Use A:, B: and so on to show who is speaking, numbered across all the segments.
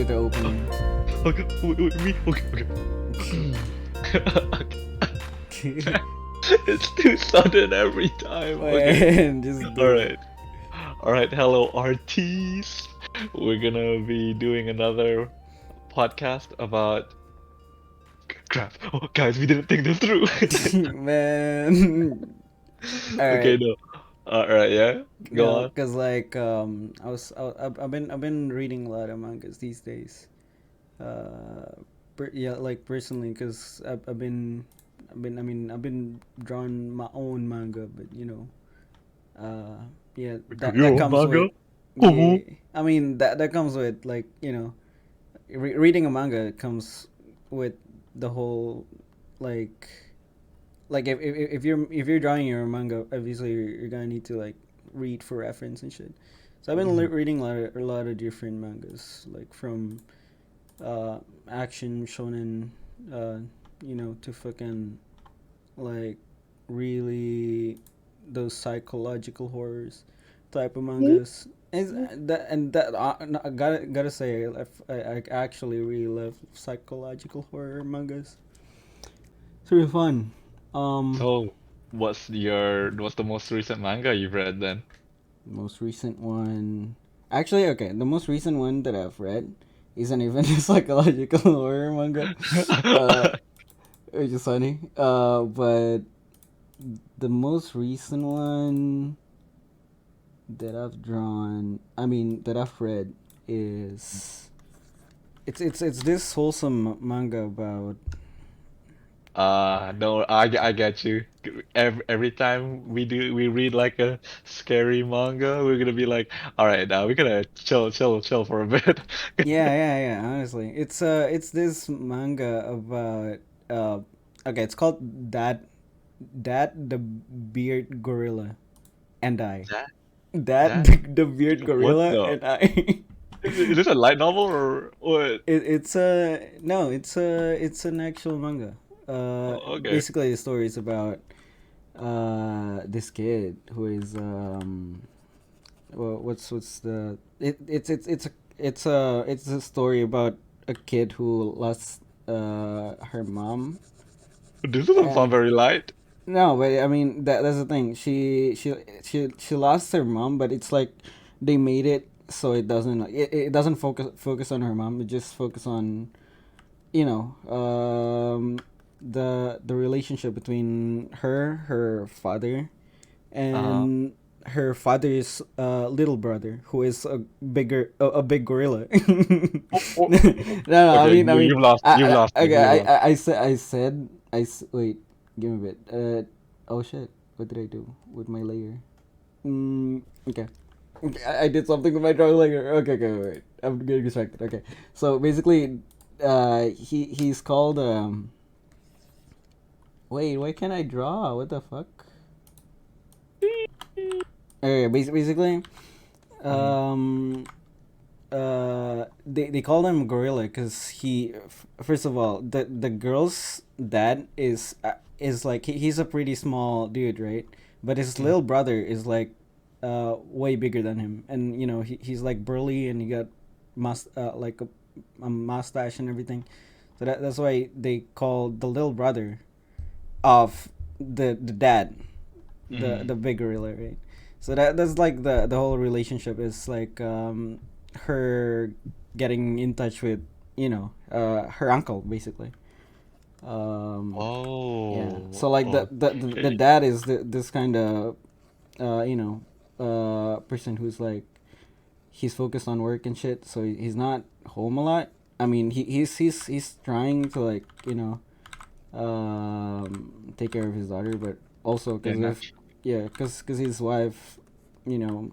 A: do the opening.
B: Okay, me. Okay. It's too sudden every time. Okay.
A: And just
B: All
A: do it.
B: right. All right. Hello, artists. We're gonna be doing another podcast about crap. Oh, guys, we didn't think this through.
A: Man. All
B: Okay,
A: right.
B: no. All right, yeah. Go
A: No,
B: on.
A: cause I've been reading a lot of mangas these days. Yeah, like personally, cause I've been drawing my own manga, but yeah, that
B: Your own
A: comes with,
B: manga?
A: yeah.
B: Oh.
A: I mean that comes with, like, reading a manga comes with the whole, like if you're drawing your manga, obviously you're gonna need to, like, read for reference and shit. So I've been
B: Mhm.
A: reading a lot of different mangas, like from uh action shonen, uh to fucking, like, really those psychological horrors type of mangas. I gotta say, I actually really love psychological horror mangas. It's really fun. Um,
B: So, what's the most recent manga you've read then?
A: Most recent one, actually, okay. The most recent one that I've read isn't even a psychological horror manga, uh, which is funny. But the most recent one that I've drawn, I mean, that I've read is, it's this wholesome manga about.
B: No, I get you. Every time we read like a scary manga, we're gonna be like, all right, now we're gonna chill for a bit.
A: Yeah. Honestly, it's this manga about, uh, okay, it's called that the beard gorilla and I.
B: That
A: That
B: that
A: the beard
B: what
A: gorilla
B: the?
A: and I.
B: Is this a light novel or what?
A: It's a no, it's an actual manga.
B: Oh, okay.
A: Basically the story is about this kid who is, well, what's the it's a story about a kid who lost her mom.
B: This doesn't sound
A: And
B: very light.
A: no, but I mean, that's the thing. She lost her mom, but it's like they made it so it doesn't focus on her mom. It just focus on, you know the relationship between her father
B: Uh-huh.
A: and her father's little brother, who is a big gorilla.
B: Oh, oh.
A: No,
B: Okay,
A: I mean,
B: you've lost me.
A: okay,
B: You lost.
A: wait, give me a bit. Oh shit, what did I do with my layer? Okay. I did something with my drawing layer. Okay, wait. I'm getting distracted. Okay, so basically, he's called, wait, why can't I draw? What the fuck? Okay, basically,
B: Mhm.
A: um, they call him gorilla because first of all, the girl's dad is like, he's a pretty small dude, right? But his
B: Mhm.
A: little brother is like, way bigger than him, and he's like burly, and he got like a mustache and everything. So that's why they call the little brother of the dad the
B: Mhm.
A: big gorilla, right? So that's like the whole relationship is like, her getting in touch with, her uncle, basically. Yeah.
B: Oh,
A: So like the
B: okay.
A: dad is this kind of, person who's like, he's focused on work and shit, so he's not home a lot. I mean, he's trying to, like, take care of his daughter, but also
B: Yeah,
A: because of,
B: natural.
A: yeah, because his wife, you know,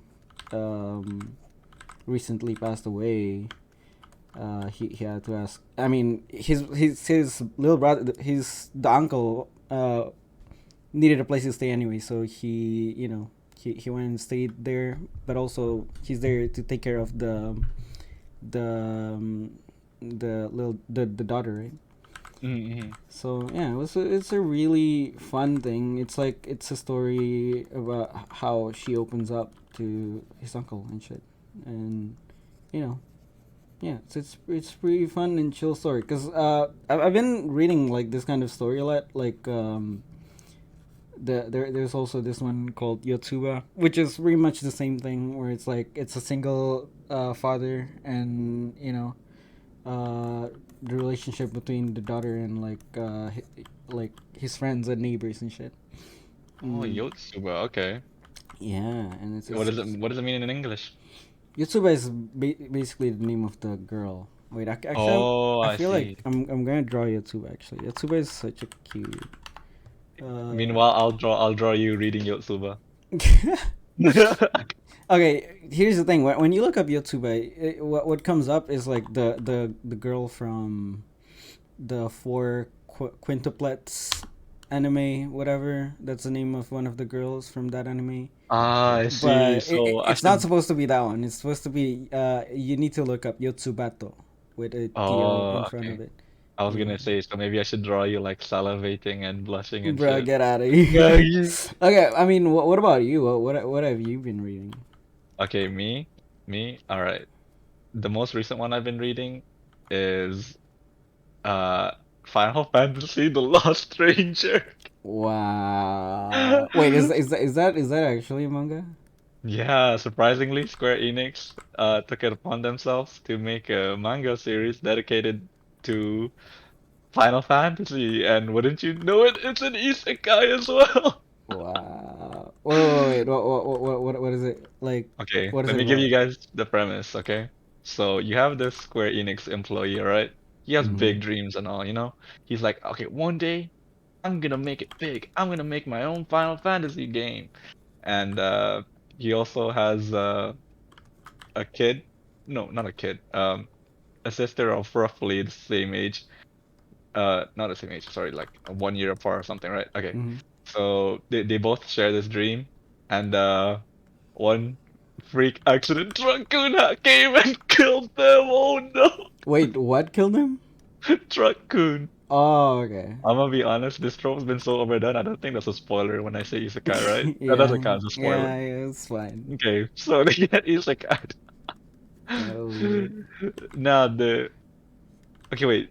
A: recently passed away. He had to ask. I mean, his little brother, his the uncle, needed a place to stay anyway, so he went and stayed there. But also he's there to take care of the the daughter, right?
B: Mm-hmm.
A: So yeah, it's a really fun thing. It's like, it's a story about how she opens up to his uncle and shit, and you know Yeah, it's pretty fun and chill story. Cause I've been reading like this kind of story a lot. Like there's also this one called Yotsuba, which is pretty much the same thing. Where it's like it's a single father, and the relationship between the daughter and like his friends and neighbors and shit.
B: Oh,
A: Mm,
B: Yotsuba. Okay.
A: yeah, and
B: What does it What does it mean in English?
A: Yotsuba is basically the name of the girl. Wait,
B: Oh,
A: I
B: I
A: feel like
B: see.
A: I'm gonna draw Yotsuba actually. Yotsuba is such a cute. Uh,
B: Meanwhile, I'll draw you reading Yotsuba.
A: okay, here's the thing. When you look up Yotsuba, what comes up is like the girl from the four quintuplets anime, whatever. That's the name of one of the girls from that anime.
B: Ah, I see.
A: But
B: So I
A: it's not
B: should.
A: supposed to be that one. It's supposed to be. You need to look up Yotsubato with a to
B: Oh,
A: in front
B: okay.
A: of it.
B: I was
A: Yeah,
B: gonna say, so maybe I should draw you like salivating and blushing and
A: bro,
B: shit.
A: get out of
B: Yeah,
A: here. Okay, I mean, what about you? What have you been reading?
B: Okay, me. All right. The most recent one I've been reading is uh Final Fantasy: The Lost Stranger.
A: Wow. Wait, is that actually a manga?
B: Yeah, surprisingly, Square Enix took it upon themselves to make a manga series dedicated to Final Fantasy, and wouldn't you know it, it's an isekai as well.
A: Wow. Wait. What is it like?
B: Okay,
A: What is
B: let
A: it
B: me give you
A: about?
B: guys the premise, okay? So you have this Square Enix employee, right? He has
A: Mm-hmm.
B: big dreams and all, you know? He's like, okay, one day I'm gonna make it big. I'm gonna make my own Final Fantasy game. And he also has a kid. No, not a kid. A sister of roughly the same age. Not the same age, sorry, like 1 year apart or something, right? Okay.
A: Mm-hmm.
B: So they both share this dream, and one freak accident Dracula came and killed them. Oh no,
A: Wait, what killed him?
B: Dracula.
A: Oh, okay.
B: I'm gonna be honest, this trope's been so overdone. I don't think that's a spoiler when I say isekai, right? That
A: Yeah,
B: doesn't count as a spoiler.
A: yeah, it's fine.
B: Okay, so they get isekai.
A: Kind of weird.
B: Now the okay, wait.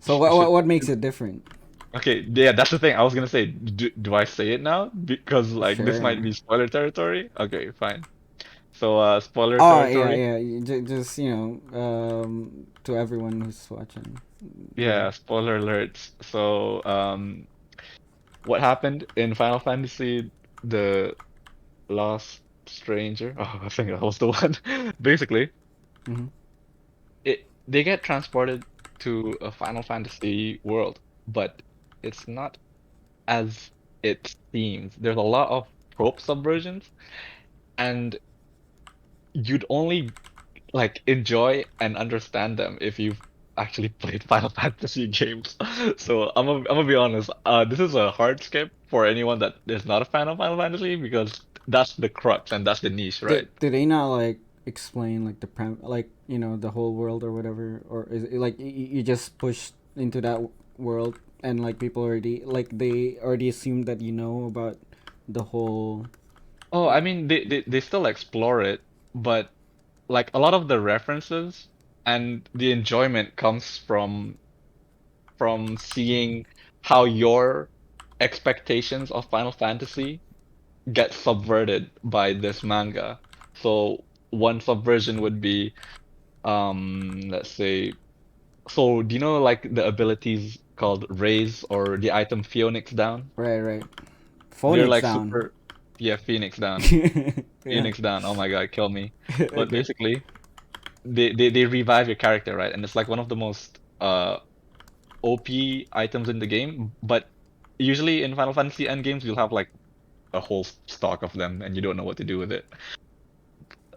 A: So
B: Should
A: what makes it different?
B: okay, yeah, that's the thing. I was gonna say, do I say it now? Because like this might
A: Sure.
B: be spoiler territory. Okay, fine. So spoiler
A: Oh yeah,
B: territory.
A: yeah. Just to everyone who's watching. Yeah.
B: Yeah, spoiler alerts. So what happened in Final Fantasy the Lost Stranger? Oh, I think that was the one. Basically,
A: Mm-hmm.
B: they get transported to a Final Fantasy world, but it's not as it seems. There's a lot of trope subversions, and you'd only like enjoy and understand them if you've actually played Final Fantasy games. So I'm gonna be honest. This is a hard skip for anyone that is not a fan of Final Fantasy because that's the crux and that's the niche, right?
A: Did they not like explain like like the whole world or whatever, or is it like you just push into that world and like people already like they already assume that you know about the whole.
B: Oh, I mean they still explore it, but like a lot of the references and the enjoyment comes from seeing how your expectations of Final Fantasy get subverted by this manga. So one subversion would be, let's say, so do you know like the abilities called Raise or the item Phoenix Down?
A: Right.
B: They're
A: Phonics
B: like
A: down.
B: super, yeah, Phoenix Down,
A: Yeah.
B: Phoenix Down. Oh my God, kill me. But
A: Okay.
B: basically, they revive your character, right? And it's like one of the most OP items in the game. But usually in Final Fantasy endgames, you'll have like a whole stock of them, and you don't know what to do with it.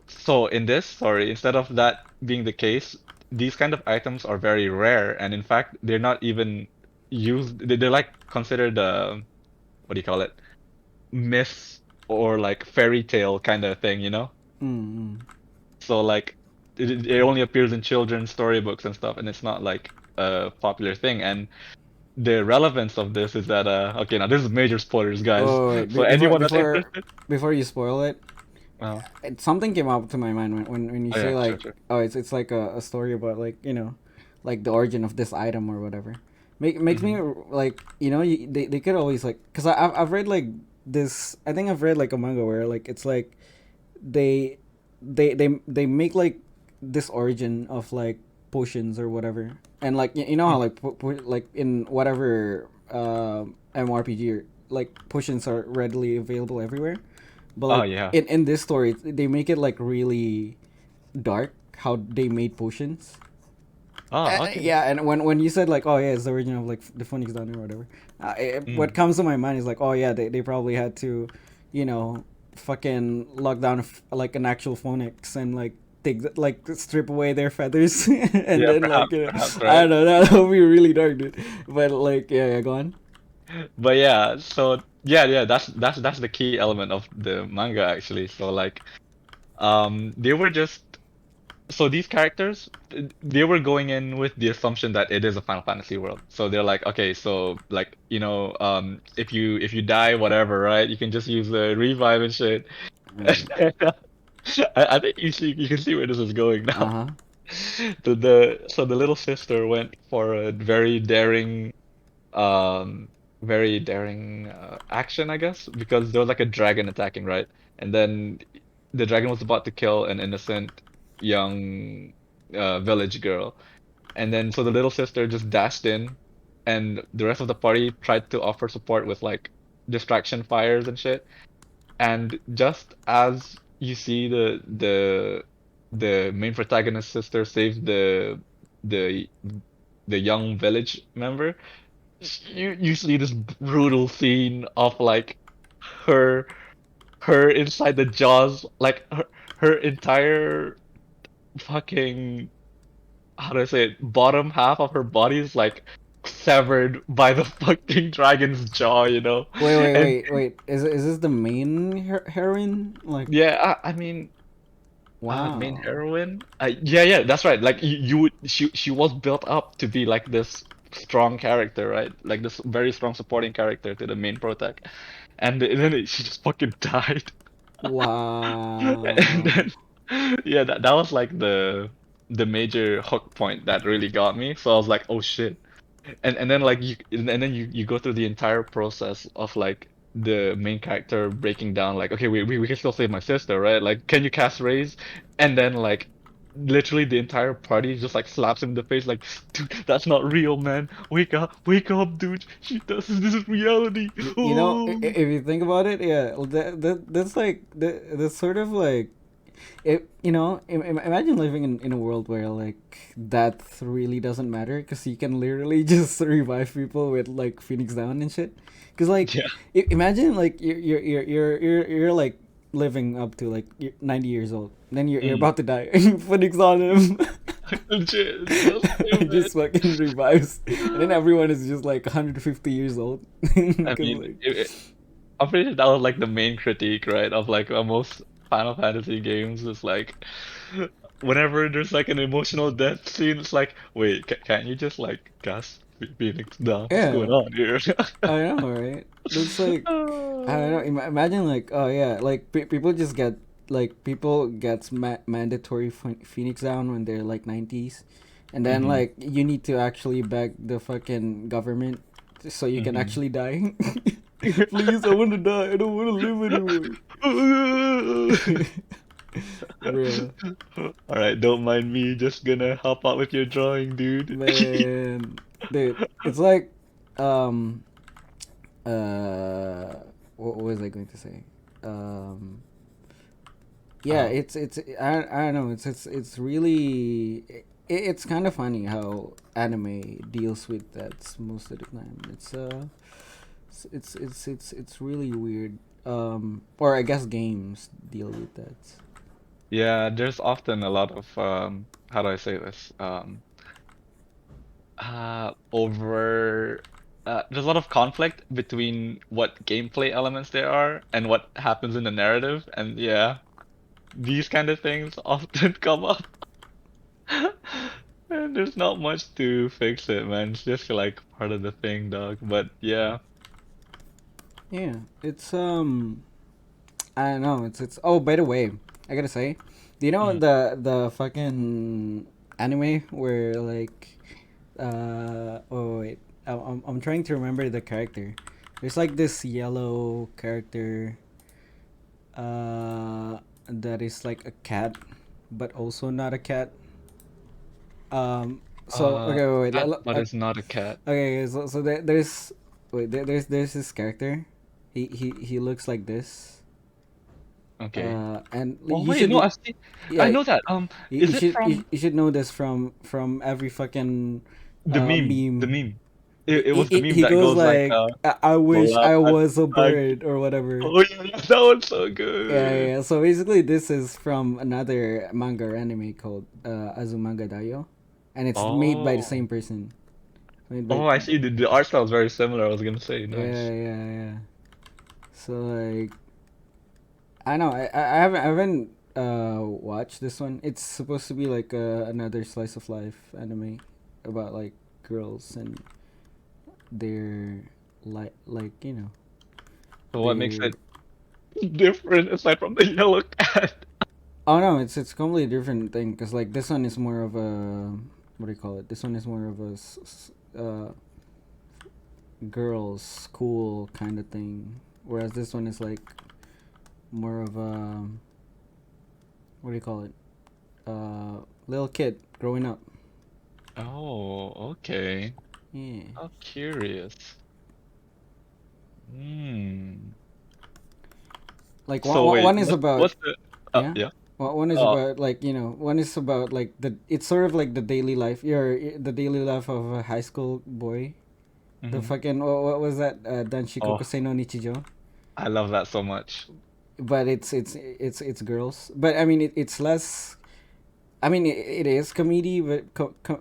B: So in this, sorry, instead of that being the case, these kind of items are very rare, and in fact, they're not even used. They're like considered what do you call it? Myths or like fairy tale kind of thing, you know?
A: Mm-hmm.
B: So like it only appears in children's storybooks and stuff, and it's not like a popular thing. And the relevance of this is that okay, now this is major spoilers, guys.
A: Oh wait,
B: So anyone that's
A: before
B: interested,
A: before you spoil it,
B: Oh,
A: Something came up to my mind when you
B: oh
A: say
B: yeah, sure,
A: like,
B: sure.
A: oh, it's like a story about like, like the origin of this item or whatever. Makes me
B: Hmm.
A: like, they could always like, because I've read like this. I think I've read like a manga where like it's like they they make like this origin of like potions or whatever, and like you know how like like in whatever MMORPG or, like potions are readily available everywhere, but
B: Oh
A: like
B: yeah.
A: in this story they make it like really dark how they made potions.
B: Oh, okay.
A: Yeah, and when you said like, oh yeah, it's the origin of like the Phoenix Down or whatever, what
B: Mm.
A: comes to my mind is like, oh yeah, they probably had to, you know, fucking lock down like an actual phoenix and like like strip away their feathers and
B: Yeah,
A: then like,
B: perhaps, perhaps,
A: I
B: right?
A: don't know, that would be really dark, dude. But like, yeah, go on.
B: But yeah, so yeah, yeah, that's the key element of the manga actually. So like, they were just so these characters, they were going in with the assumption that it is a Final Fantasy world. So they're like, okay, so like, if you die, whatever, right? You can just use the revive and shit.
A: Mm.
B: I think you can see where this is going
A: Uh
B: now.
A: huh.
B: So the little sister went for a um very daring action, I guess, because there was like a dragon attacking, right? And then the dragon was about to kill an innocent young village girl. And then so the little sister just dashed in, and the rest of the party tried to offer support with like distraction fires and shit. And just as you see the main protagonist sister save the the young village member, you see this brutal scene of like her her inside the jaws, like her entire fucking, how do I say it, bottom half of her body is like severed by the fucking dragon's jaw, you know? And
A: Wait. Is this the main heroine? Like,
B: yeah, I mean, main
A: wow.
B: heroine. Yeah, yeah, that's right. Like you would, she was built up to be like this strong character, right? Like this very strong supporting character to the main protag, and then she just fucking died. And
A: Wow.
B: then yeah, that was like the major hook point that really got me. So I was like, oh shit. And then like you go through the entire process of like the main character breaking down like, okay, we can still save my sister, right? Like, can you cast raise? And then like literally the entire party just like slaps him in the face like, dude, that's not real, man. Wake up, dude. This is reality. Oh.
A: If you think about it, yeah, that's like that's sort of like it. Imagine living in a world where like death really doesn't matter because you can literally just revive people with like Phoenix Down and shit. Because like,
B: Yeah.
A: imagine like you're like living up to like 90 years old, then you're
B: Mm.
A: about to die, and you Phoenix on him.
B: Legit, it's so
A: It
B: stupid.
A: just fucking revives, and then everyone is just like 150 years old.
B: I
A: Cause
B: mean,
A: like,
B: I'm pretty sure that was like the main critique, right, of like most Final Fantasy games is like whenever there's like an emotional death scene, it's like, wait, can't you just like cast Phoenix down? What's going
A: yeah,
B: on here?
A: I know, right? That's like, I don't know. Imagine like, oh yeah, like people just get like people gets mandatory Phoenix down when they're like 90s, and then
B: Hmm.
A: like you need to actually beg the fucking government so you can
B: Hmm.
A: actually die. Please, I want to die. I don't want to live anymore. Bruh,
B: All right, don't mind me. Just gonna help out with your drawing, dude.
A: man, dude, it's like, um, uh, what was I going to say? Um, yeah,
B: Uh,
A: it's I don't know, it's really it's kind of funny how anime deals with that most of the time. It's really weird. Or I guess games deal with that.
B: yeah, there's often a lot of how do I say this? Over there's a lot of conflict between what gameplay elements there are and what happens in the narrative, and yeah, these kind of things often come up. And there's not much to fix it, man. It's just like part of the thing, dog. But yeah.
A: Yeah, it's I don't know. It's. Oh, by the way, I gotta say, do you know
B: Mm.
A: the fucking anime where like, oh wait, I'm trying to remember the character. There's like this yellow character, that is like a cat, but also not a cat. So
B: Uh,
A: okay, wait,
B: Cat, but it's not a cat.
A: okay, so there's wait, there's this character. He looks like this.
B: Okay.
A: And
B: Oh
A: you
B: wait, no,
A: should,
B: I
A: yeah,
B: know that. Is it from
A: you should know this from every fucking
B: the meme? The
A: meme.
B: meme. It was the meme
A: He
B: that
A: goes
B: goes like
A: like, I wish
B: Malap
A: I
B: and
A: was a
B: Tag.
A: bird or whatever.
B: Oh yeah, yeah, that one's so
A: Yeah, yeah,
B: good.
A: yeah. So basically, this is from another manga or anime called Azumanga Daioh, and it's made by the
B: Oh.
A: same person. Made by,
B: Oh, I see. The art style is very similar. I was gonna say,
A: yeah,
B: nice.
A: yeah, yeah. So like, I know I haven't watched this one. It's supposed to be like another slice of life anime about like girls and their like
B: So what makes
A: their.
B: it different aside from the yellow cat?
A: Oh no, it's completely different thing because like this one is more of a, what do you call it? This one is more of a girls school kind of thing, whereas this one is like more of a, what do you call it? Little kid growing up.
B: Oh, okay.
A: Yeah.
B: I'm curious. Hmm.
A: Like
B: So wait,
A: one is about,
B: what's the
A: yeah.
B: yeah.
A: One is
B: Uh
A: about like one is about like it's sort of like the daily life, the daily life of a high school boy. The
B: mhm.
A: fucking what was that, Danshiko
B: Oh,
A: Kosei no Nichijo,
B: I love that so much.
A: but it's girls, but I mean it's less. I mean it is comedy, but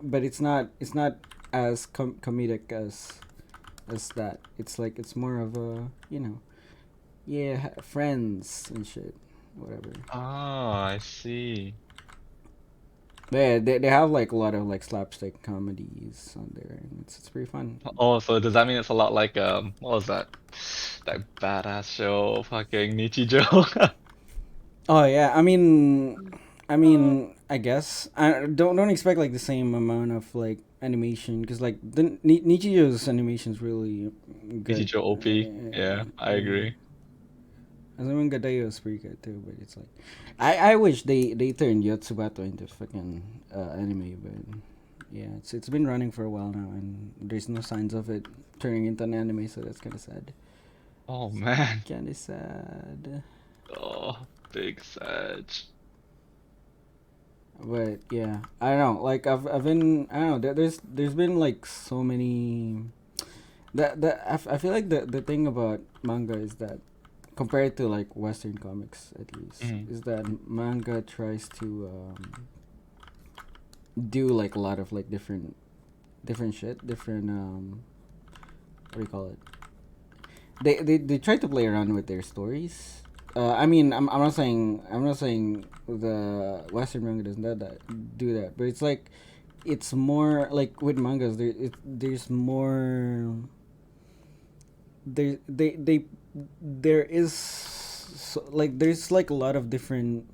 A: but it's not as comedic as that. It's like it's more of a, yeah, friends and shit, whatever.
B: Ah, I see.
A: But yeah, they have like a lot of like slapstick comedies on there, and it's pretty fun.
B: Oh, so does that mean it's a lot like what was that? That badass show, fucking Nichijou.
A: Oh yeah, I guess I don't expect like the same amount of like animation because like the Nichijo's animation is really good.
B: Nichijou OP. Yeah, I
A: Yeah.
B: agree.
A: Azumanga Daioh is pretty good too, but it's like, I wish they turned Yotsubato into fucking anime, but yeah, it's been running for a while now, and there's no signs of it turning into an anime, so that's kind of sad.
B: Oh man.
A: Kind of sad.
B: Oh, big Sag.
A: But yeah, I don't know. Like I've been, I don't know. There's been like so many. I feel like the thing about manga is that, compared to like Western comics at least,
B: Mhm.
A: is that manga tries to do like a lot of like different shit, different what do you call it? They try to play around with their stories. I mean, I'm not saying the Western manga doesn't do that, but it's like it's more like with mangas. There's more. There is like there's like a lot of different.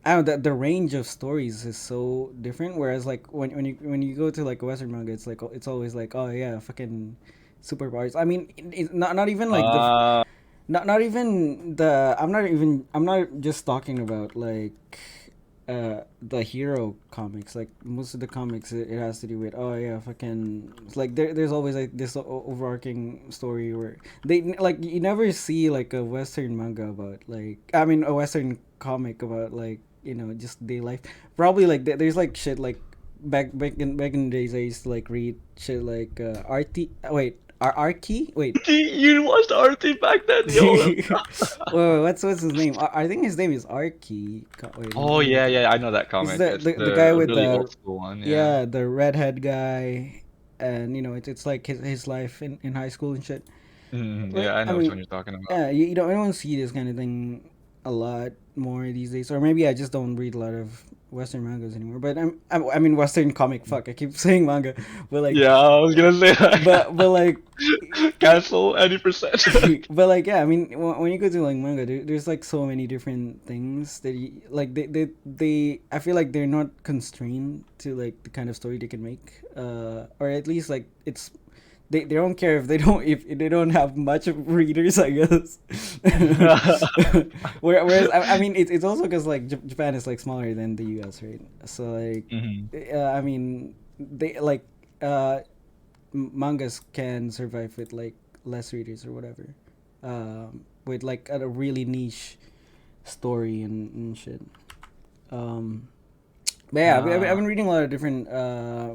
A: I don't know, the range of stories is so different. Whereas like when you go to like a Western manga, it's like it's always like, oh yeah, fucking superpowers. I mean, it's not even like the
B: Uh,
A: not even the I'm not just talking about like the hero comics. Like most of the comics, it has to do with, oh yeah, fucking, it's like there's always like this overarching story where they like, you never see like a Western manga about like, I mean a Western comic about like, just day life. Probably like there's like shit like back in the days I used to like read shit like RT wait Arky wait.
B: you watched Artie back then, yo.
A: Whoa, what's his name? I think his name is Arky. Wait,
B: Oh yeah, yeah, I know that
A: he's
B: comic. It's
A: the guy
B: the
A: with
B: really
A: the,
B: old school one, yeah.
A: yeah, the redhead guy, and it's like his life in high school and shit.
B: Mhm,
A: But
B: yeah, I
A: I
B: know which one
A: mean,
B: you're talking about.
A: yeah, you don't see this kind of thing a lot more these days, or maybe I just don't read a lot of Western mangas anymore. But I mean Western comic. Fuck, I keep saying manga, but like,
B: Yeah, I was gonna say
A: but like,
B: cancel any percent.
A: but like, yeah, I mean, when you go to like manga, there's like so many different things that like they I feel like they're not constrained to like the kind of story they can make, or at least like it's they don't care if they don't have much of readers, I guess. Whereas I mean it's also because like Japan is like smaller than the U.S., right? So like,
B: Hmm.
A: I mean they like mangas can survive with like less readers or whatever, with like a really niche story and shit. Um, but yeah, I've
B: Ah,
A: been reading a lot of different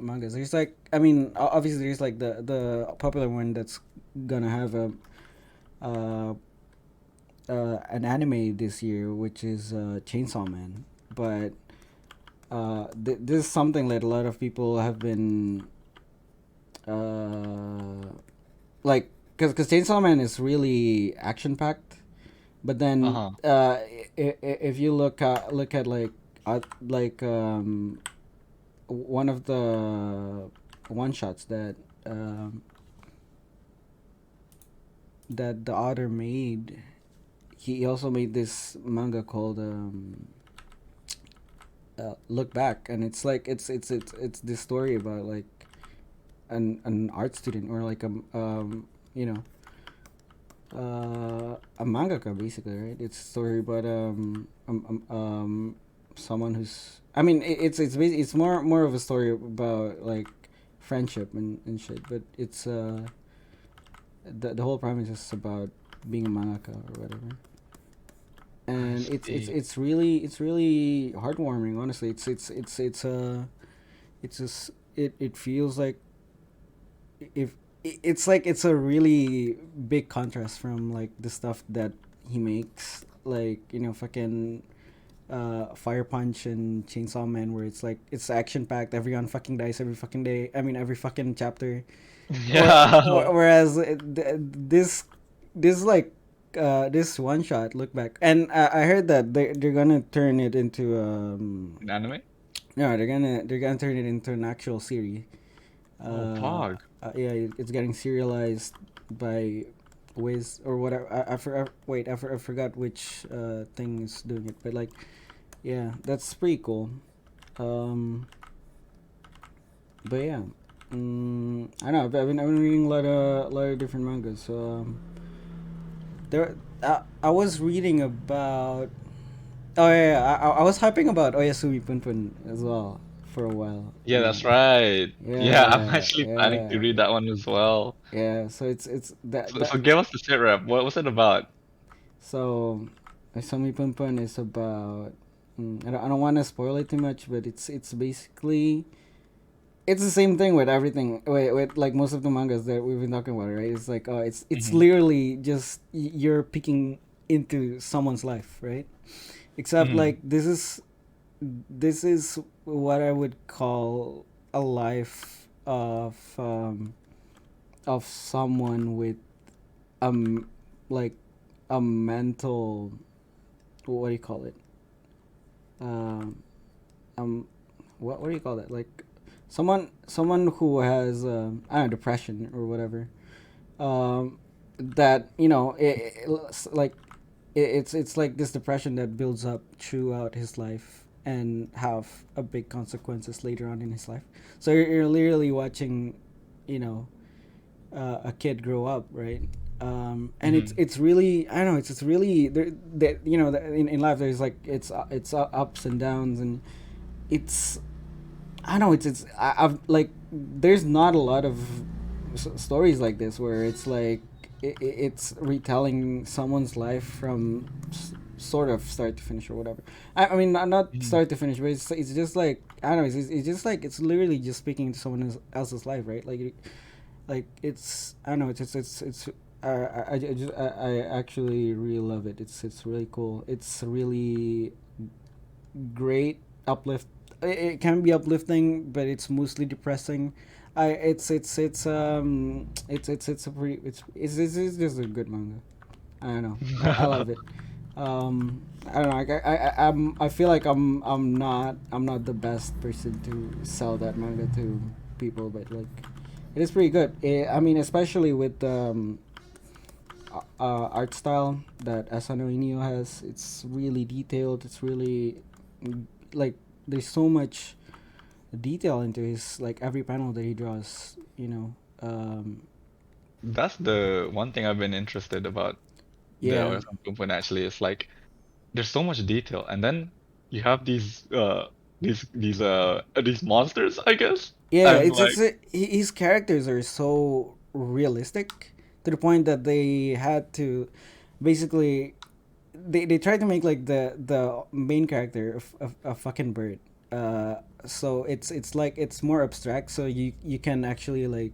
A: mangas. There's like, I mean, obviously there's like the popular one that's gonna have a uh, an anime this year, which is Chainsaw Man. But this is something that a lot of people have been uh, like, because Chainsaw Man is really action packed. But then
B: uh-huh.
A: if you look at like one of the one shots um, that the author made, he also made this manga called Look Back, and it's like it's this story about like an art student, or like you know a mangaka basically, right? It's a story about someone who's, I mean it's more of a story about like friendship and shit, but it's the whole premise is about being a mangaka or whatever.
B: I
A: And
B: see.
A: it's really heartwarming, honestly. It's just it feels like, if it's like it's a really big contrast from like the stuff that he makes, like, fucking Fire Punch and Chainsaw Man, where it's like it's action packed, everyone fucking dies every fucking day, I mean every fucking chapter.
B: Yeah.
A: Whereas this like this one shot Look Back, and I heard that they're gonna turn it into
B: An anime?
A: no, they're gonna turn it into an actual series.
B: Oh, Pog.
A: Yeah, it's getting serialized by Wiz or whatever. I forgot which thing is doing it, but like, yeah, that's pretty cool. Um, but yeah, I know. I've been reading a lot of different mangas. So there, I was reading about. Oh yeah, I was hyping about Oyasumi Punpun as well for a while.
B: Yeah, that's right. Yeah, I'm
A: Yeah,
B: actually planning to
A: yeah,
B: read that one as well.
A: yeah. So it's that
B: So
A: that.
B: give us the sit rep. What was it about?
A: So Oyasumi Punpun is about. I don't want to spoil it too much, but it's basically it's the same thing with everything with like most of the mangas that we've been talking about, right? It's like, it's
B: Hmm.
A: literally just you're peeking into someone's life, right? Except
B: Hmm.
A: like this is what I would call a life of someone with um like a mental, what do you call it, um um what do you call that, like someone who has I don't know, depression or whatever, um that like it's like this depression that builds up throughout his life and have a big consequences later on in his life. So you're literally watching, you know a kid grow up, right? And
B: Hmm.
A: it's really, I don't know, it's really there that, in life there's like it's ups and downs, and it's, I don't know, I've like, there's not a lot of stories like this where it's like it's retelling someone's life from sort of start to finish or whatever. I mean, not
B: Hmm.
A: start to finish, but it's just like, I don't know, it's just like it's literally just speaking to someone else's life, right? Like it's, I don't know, it's I actually really love it. It's really cool. It's really great uplift. It can be uplifting, but it's mostly depressing. I it's a pretty, it's just a good manga. I don't know. I love it. I don't know. I feel like I'm not the best person to sell that manga to people, but like it is pretty good. I mean, especially with art style that Asano Inio has. It's really detailed. It's really like there's so much detail into his like every panel that he draws. You know.
B: That's the one thing I've been interested about the
A: Yeah.
B: Oyasan Kumpun actually. It's like there's so much detail, and then you have these monsters, I guess.
A: Yeah,
B: And like,
A: his characters are so realistic to the point that they had to basically they tried to make like the main character a fucking bird. So it's like it's more abstract, so you can actually like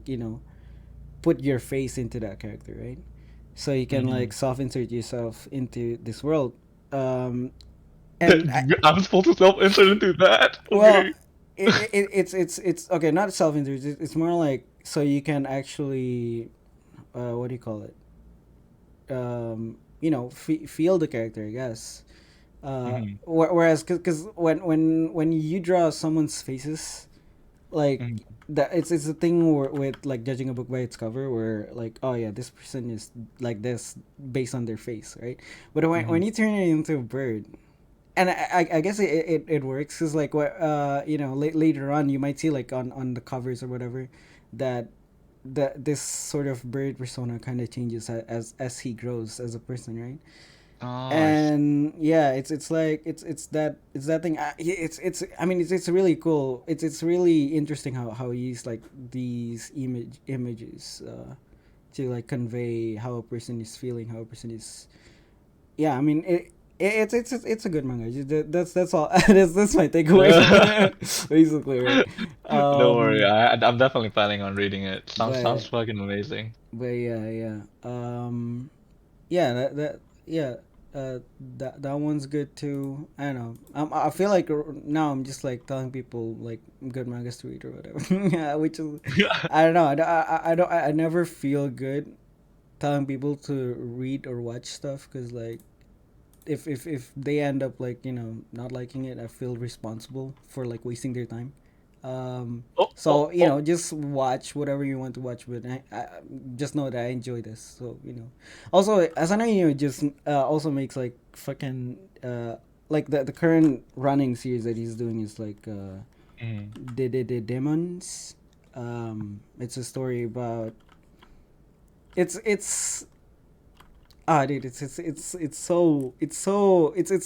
A: put your face into that character, right? So you can like
B: mhm.
A: self insert yourself into this world. And
B: I'm supposed to self-insert into that.
A: well,
B: Okay.
A: it's okay. Not self interest. It's more like so you can actually, what do you call it? Feel the character. I guess.
B: Mhm,
A: Whereas, because when you draw someone's faces, like
B: mhm,
A: that, it's a thing with like judging a book by its cover, where like, oh yeah, this person is like this based on their face, right? But when
B: mhm.
A: you turn it into a bird, and I guess it works because like what later on you might see like on the covers or whatever that this sort of bird persona kind of changes as he grows as a person, right?
B: Oh, I see.
A: And yeah, it's like it's that thing. It's I mean it's really cool. It's really interesting how he use like these images to like convey how a person is feeling, how a person is. Yeah, I mean it's a good manga. That's all. That's my takeaway. Basically, right?
B: Don't worry,
A: Um,
B: I'm definitely planning on reading it. Sounds
A: but
B: fucking amazing.
A: yeah. Yeah, yeah. That one's good too. I don't know. I feel like now I'm just like telling people like good mangas to read or whatever. Yeah, which is I don't know. I never feel good telling people to read or watch stuff because like if they end up like not liking it, I feel responsible for like wasting their time.
B: Oh, oh,
A: So
B: oh.
A: just watch whatever you want to watch, but I just know that I enjoy this. So also as I know just also makes like fucking like the current running series that he's doing is like
B: Mhm.
A: the demons. It's a story about it's dude, it's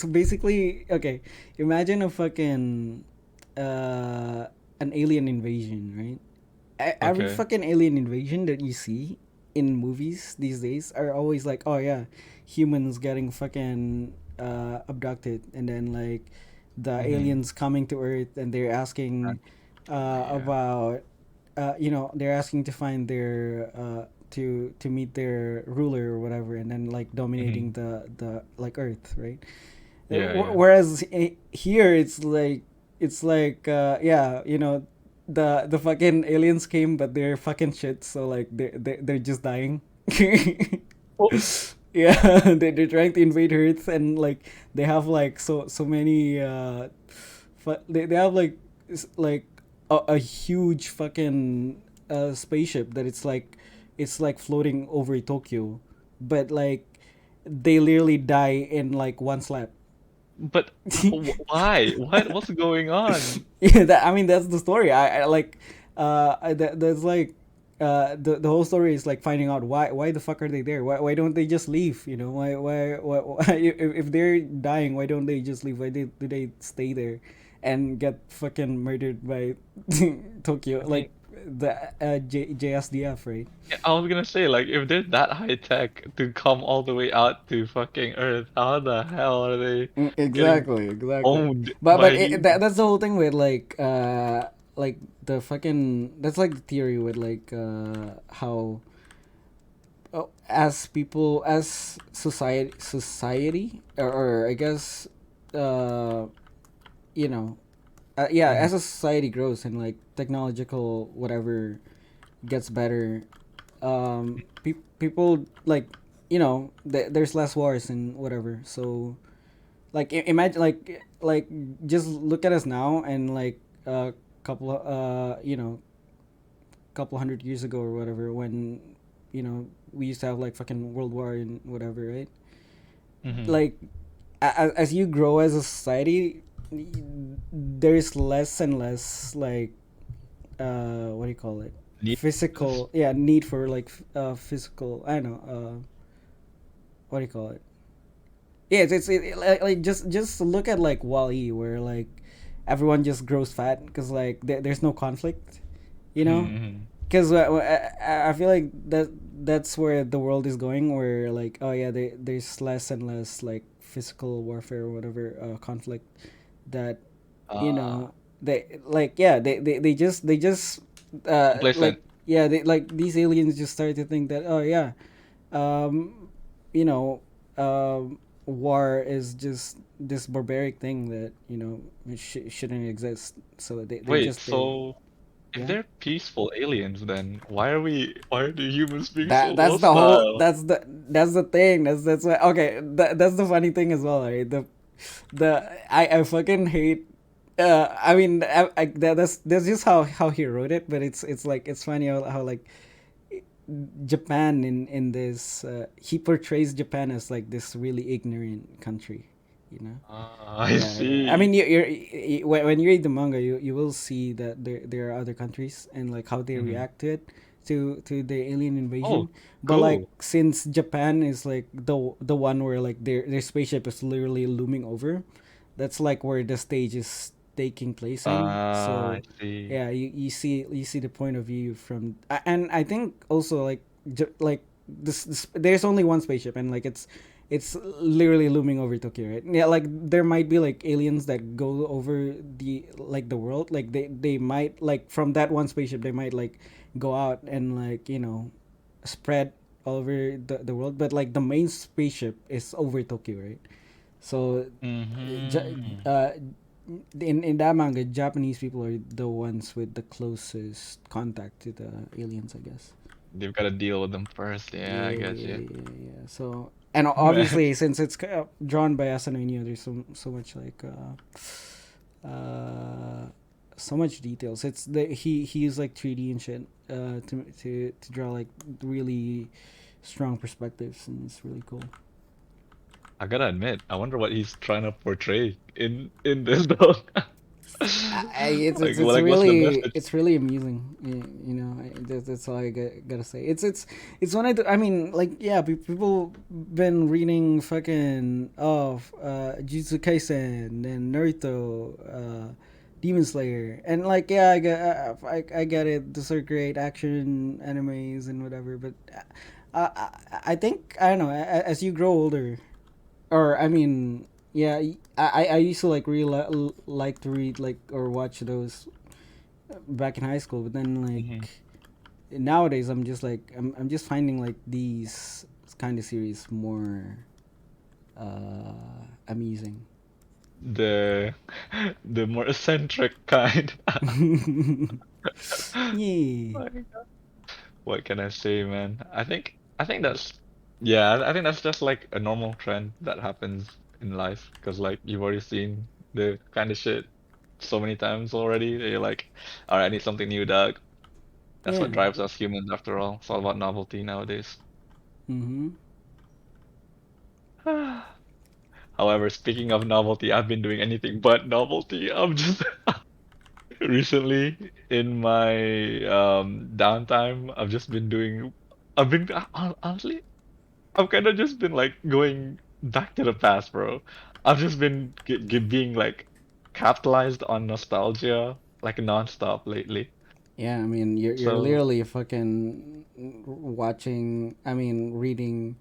A: basically okay. Imagine a fucking uh an alien invasion, right? Every
B: Okay.
A: fucking alien invasion that you see in movies these days are always like, oh yeah, humans getting fucking abducted, and then like the
B: Mhm.
A: aliens coming to Earth, and they're asking
B: Yeah.
A: about they're asking to find their to meet their ruler or whatever, and then like dominating
B: Mhm.
A: the like Earth, right?
B: Yeah, yeah.
A: Whereas here it's like yeah, the fucking aliens came, but they're fucking shit, so like they're just dying.
B: Oh,
A: Yeah, they're trying to invade Earth, and like they have like so many they have like like a huge fucking spaceship that it's like floating over Tokyo, but like they literally die in like one slap.
B: but why? What's going on?
A: Yeah, I mean that's the story. I like there's like the whole story is like finding out why the fuck are they there? Why don't they just leave? Why if they're dying, why don't they just leave? Why do they stay there and get fucking murdered by Tokyo,
B: I mean,
A: like the JSDF, right?
B: I was gonna say, like, if they're that high tech to come all the way out to fucking Earth, how the hell are they getting
A: Exactly.
B: owned
A: But
B: by humans?
A: that's the whole thing with like the fucking that's like the theory with like how as people as society or I guess uh you know yeah,
B: Mhm.
A: as a society grows and like technological whatever gets better, people like there's less wars and whatever. So like imagine like just look at us now and like a couple of couple hundred years ago or whatever when we used to have like fucking world war and whatever, right?
B: Mm-hmm.
A: Like as you grow as a society, there's less and less like what do you call it,
B: Need this?
A: physical, yeah, need for like physical, I don't know, what do you call it, yeah, like just look at like Wall-E where like everyone just grows fat because like there's no conflict, you know,
B: Mm-hmm.
A: because I feel like that's where the world is going, where like, oh yeah, there's less and less like physical warfare or whatever, conflict that you
B: Ah,
A: know they like, yeah, they just
B: complacent.
A: like, yeah, they like these aliens just start to think that, oh yeah, um you know war is just this barbaric thing that it shouldn't exist, so they
B: Wait,
A: just they
B: so if
A: yeah.
B: they're peaceful aliens, then why are the humans being
A: That
B: so
A: that's the whole
B: hostile?
A: that's the thing. That's why, okay. That's the funny thing as well, right? I fucking hate. I mean, that's just how he wrote it, but it's like it's funny how like Japan in this, he portrays Japan as like this really ignorant country, you know.
B: Ah, I
A: Yeah, yeah. I
B: see.
A: mean, when you read the manga, you will see that there are other countries and like how they
B: Hmm.
A: react to it, to the alien
B: Oh,
A: invasion. But like
B: cool.
A: since Japan is like the one where like their spaceship is literally looming over, that's like where the stage is taking place in.
B: Ah, I
A: So
B: see.
A: yeah, you see the point of view from, and I think also like like this there's only one spaceship, and like it's literally looming over Tokyo, right? Yeah, like there might be like aliens that go over the world, like they might like from that one spaceship they might like go out and like spread all over the world, but like the main spaceship is over Tokyo, right? So Ja-
B: Mm-hmm.
A: uh, in that manga, Japanese people are the ones with the closest contact to the aliens, I guess.
B: They've got to deal with them first.
A: Yeah,
B: Yeah, I got
A: yeah,
B: you.
A: yeah, yeah. So, and
B: Man,
A: obviously, since it's drawn by Asano Inyo, there's so much like so much details. It's he used like 3D and shit to draw like really strong perspectives, and it's really cool.
B: I gotta admit, I wonder what he's trying to portray in this though. Like,
A: It's
B: what's the
A: really
B: message?
A: amusing. That's all I gotta say. It's one of the. I mean, like, yeah, people been reading fucking Jujutsu Kaisen and Naruto, Demon Slayer, and like, yeah, I get it. Those are great action animes and whatever, but I think, I don't know, as you grow older, or I mean, yeah, I used to like really like to read like or watch those back in high school, but then like
B: Hmm.
A: nowadays I'm just finding like these kind of series more amusing.
B: The the more eccentric kind.
A: Yeah.
B: Like, what can I say, man? I think that's yeah, I think that's just like a normal trend that happens in life because like you've already seen the kind of shit so many times already that you're like, all right, I need something new, dog. That's
A: Yeah.
B: what drives us humans after all. It's all about novelty nowadays.
A: Mm-hmm.
B: However, speaking of novelty, I've been doing anything but novelty. I'm just recently in my downtime, I've been honestly, I've kind of just been like going back to the past, bro. I've just been being like capitalized on nostalgia like nonstop lately.
A: Yeah, I mean, you're
B: So
A: literally fucking watching. I mean, reading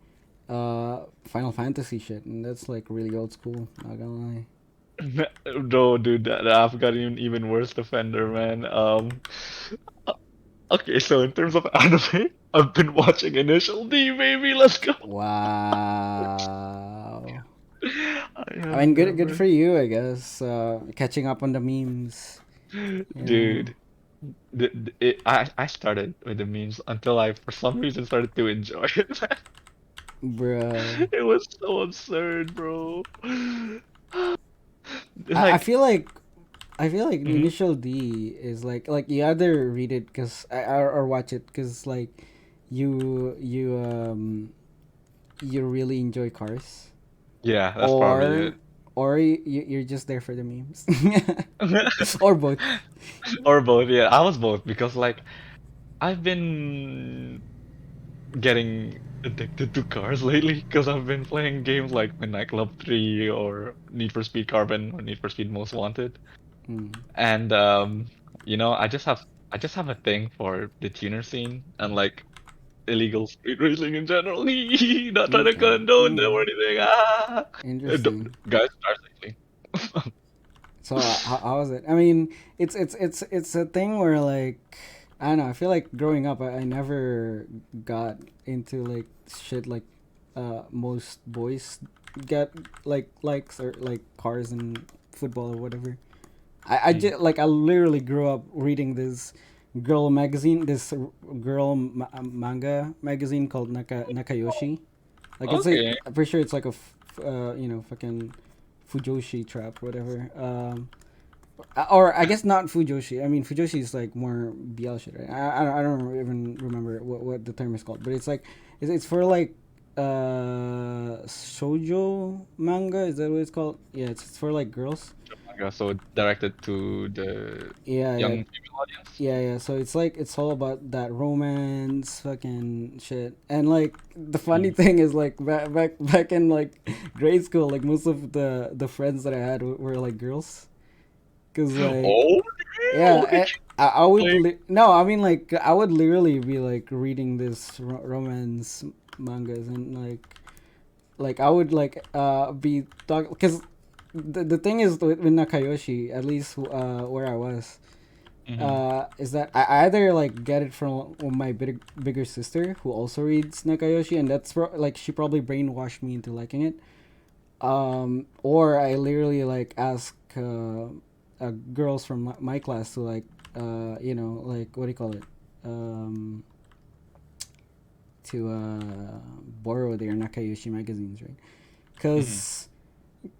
A: Final Fantasy shit, and that's like really old school. Not gonna lie.
B: no, dude, I've got an even worse offender, man. Okay, so in terms of anime, I've been watching Initial D, baby. Let's go.
A: Wow.
B: I
A: I
B: have
A: mean, good
B: never,
A: for you, I guess. Catching up on the memes. Yeah.
B: dude. I started with the memes until I, for some reason, started to enjoy it.
A: Bruh.
B: It was so absurd, bro.
A: I
B: Like,
A: feel like
B: mhm.
A: Initial D is like you either read it because or watch it because like you you really enjoy cars,
B: Yeah, that's probably it.
A: or you're just there for the memes, or both.
B: Or both, yeah. I was both because like I've been getting addicted to cars lately because I've been playing games like Midnight Club 3 or Need for Speed Carbon or Need for Speed Most Wanted.
A: Mm,
B: And I just have a thing for the tuner scene and like illegal street racing in general. Not trying to
A: okay.
B: condone them
A: Mm,
B: or anything. Ah.
A: interesting.
B: Guys, start cycling.
A: So how was it? I mean, it's a thing where like I don't know. I feel like growing up, I never got into like shit like most boys get like likes or like cars and football or whatever. I
B: Mm.
A: just like I literally grew up reading this girl magazine, this manga magazine called Nakayoshi. Like it's a,
B: Okay.
A: I'm pretty sure it's like a you know, fucking Fujoshi trap, whatever. Or I guess not Fujoshi. I mean, Fujoshi is like more BL shit, right? I don't even remember what the term is called, but it's like it's for like shoujo manga. Is that what it's called? Yeah, it's for like girls.
B: Manga, so directed to the
A: Yeah,
B: young
A: yeah,
B: female audience.
A: yeah. So it's like it's all about that romance, fucking shit. And like the funny
B: Mm.
A: thing is like back in like grade school, like most of the friends that I had were like girls, cause like
B: Oh,
A: yeah,
B: okay.
A: I would
B: Like,
A: no, I mean like I would literally be like reading this romance mangas and like I would like be talk because the thing is with Nakayoshi, at least where I was,
B: mhm.
A: is that I either like get it from my bigger sister who also reads Nakayoshi, and that's like she probably brainwashed me into liking it, or I literally like ask girls from my class to like you know, like what do you call it, um, to borrow their Nakayoshi magazines, right?
B: Mhm.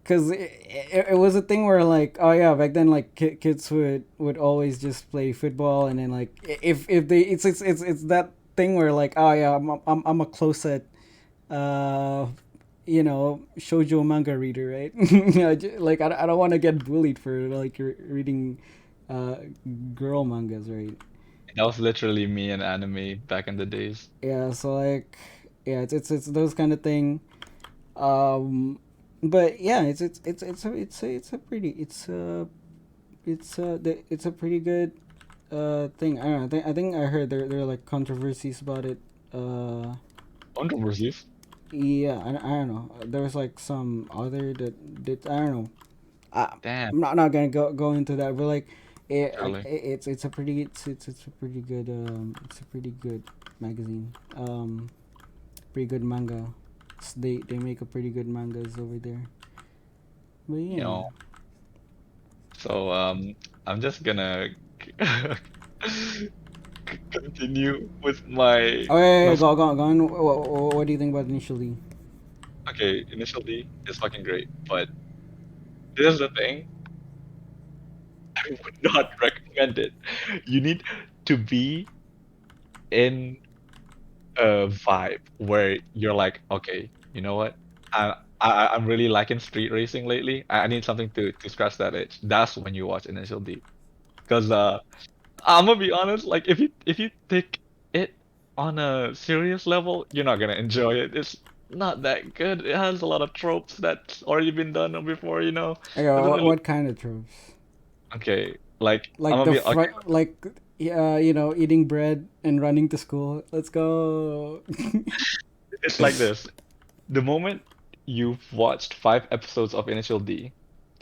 A: Because it was a thing where like oh yeah, back then like kids would always just play football, and then like if they it's that thing where like oh yeah, I'm a closet uh you know, shoujo manga reader, right? Like I don't want to get bullied for like reading uh girl mangas, right?
B: That was literally me in anime back in the days.
A: Yeah, so like yeah, it's those kind of thing. Um, but yeah, it's a pretty it's a pretty good thing. I don't know. I think I heard there are like controversies about it. Uh,
B: Controversies.
A: yeah, I don't know. There was like some other that did I don't know.
B: Damn,
A: I'm not gonna go into that, but like
B: surely.
A: it's a pretty it's a pretty good it's a pretty good magazine. Pretty good manga. They make a pretty good mangas over there. But
B: You
A: yeah.
B: know, so I'm just gonna continue with my
A: Oh yeah,
B: no.
A: go on. What do you think about initially?
B: Okay, Initial D is fucking great, but this is the thing. I would not recommend it. You need to be in a vibe where you're like, okay, you know what? I'm really liking street racing lately. I need something to scratch that itch. That's when you watch Initial D. Because I'm gonna be honest, like if you take it on a serious level, you're not gonna enjoy it. It's not that good. It has a lot of tropes that's already been done before, you know.
A: Yeah,
B: Doesn't really
A: what kind of tropes?
B: okay. Like I'm
A: Like
B: gonna
A: the
B: be okay.
A: front, like you know, eating bread and running to school. Let's go.
B: It's like this. The moment you've watched 5 episodes of Initial D,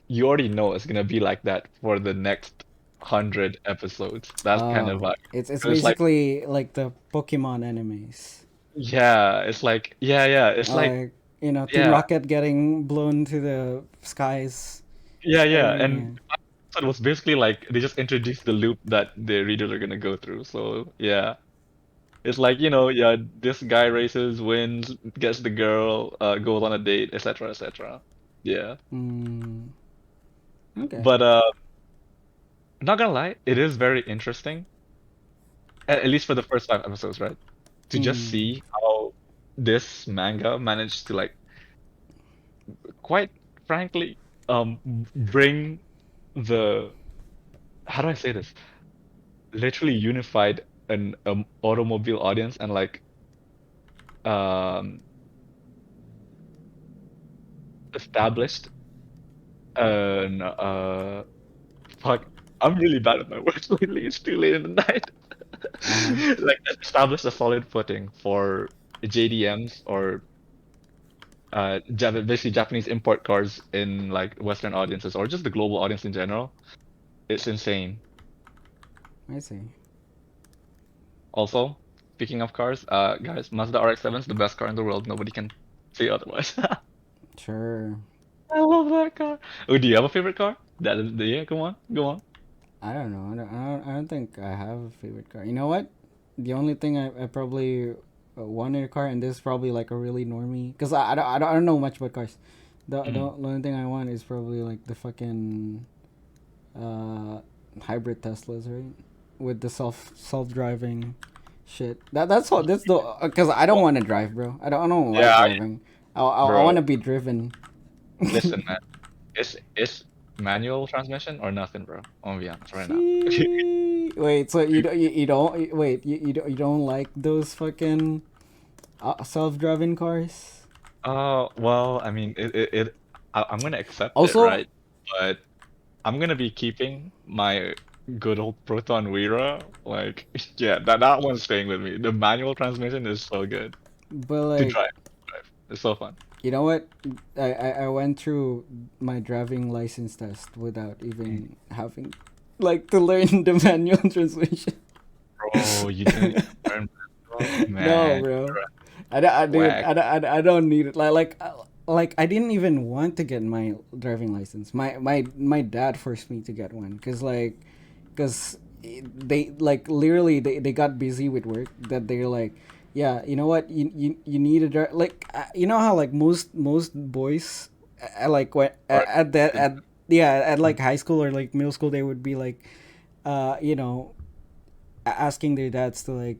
B: you already know it's gonna be like that for the next 100 episodes. That's kind of like
A: It's
B: it's like
A: basically like the Pokemon animes.
B: yeah, it's like yeah, it's like
A: Like you know, Team
B: yeah,
A: Rocket getting blown to the skies.
B: yeah,
A: Yeah.
B: and so it was basically like they just introduced the loop that the readers are gonna go through. So yeah, It's like, yeah, this guy races, wins, gets the girl, goes on a date, etc., etc. Yeah.
A: Mm, okay.
B: But not gonna lie, it is very interesting, at least for the first 5 episodes, right? To just
A: Mm,
B: see how this manga managed to like quite frankly bring the how do I say this? Literally unified an automobile audience and like um established an fuck, I'm really bad at my words lately. It's too late in the night.
A: uh-huh.
B: Like established a solid footing for JDMs or basically Japanese import cars in like Western audiences or just the global audience in general. It's insane.
A: I see.
B: Also, speaking of cars, guys, Mazda RX-7 is the best car in the world. Nobody can say otherwise.
A: Sure.
B: I love that car. Oh, do you have a favorite car? That is, yeah, come on, go on.
A: I don't know. I don't think I have a favorite car. You know what? The only thing I probably want in a car, and this is probably like a really normie, because I don't know much about cars. The
B: Mm.
A: only thing I want is probably like the fucking uh, hybrid Teslas, right? With the self driving shit. That's all. That's the because I don't
B: Well,
A: want to drive, bro. I don't like
B: yeah,
A: driving. I
B: bro.
A: want to be driven.
B: Listen, man. It's manual transmission or nothing, bro. I'm gonna be honest right now.
A: Wait, so you don't wait you don't like those fucking self driving cars?
B: Well, I mean, I'm gonna accept it,
A: Also,
B: right? But I'm gonna be keeping my good old Proton Wira. Like, yeah, that one's staying with me. The manual transmission is so good
A: but
B: to
A: like,
B: drive. It's so fun.
A: you know what? I went through my driving license test without
B: Mm.
A: even having like to learn the manual transmission.
B: Bro, you didn't learn manual?
A: No,
B: Man,
A: bro.
B: you're a
A: Dude,
B: whack.
A: I don't need it. Like I didn't even want to get my driving license. My dad forced me to get one because they like literally they got busy with work that they're like, yeah, you know what, you need a drive, like you know how like most boys like what
B: Or
A: at that
B: in-
A: at yeah at like high school or like middle school they would be like you know asking their dads to like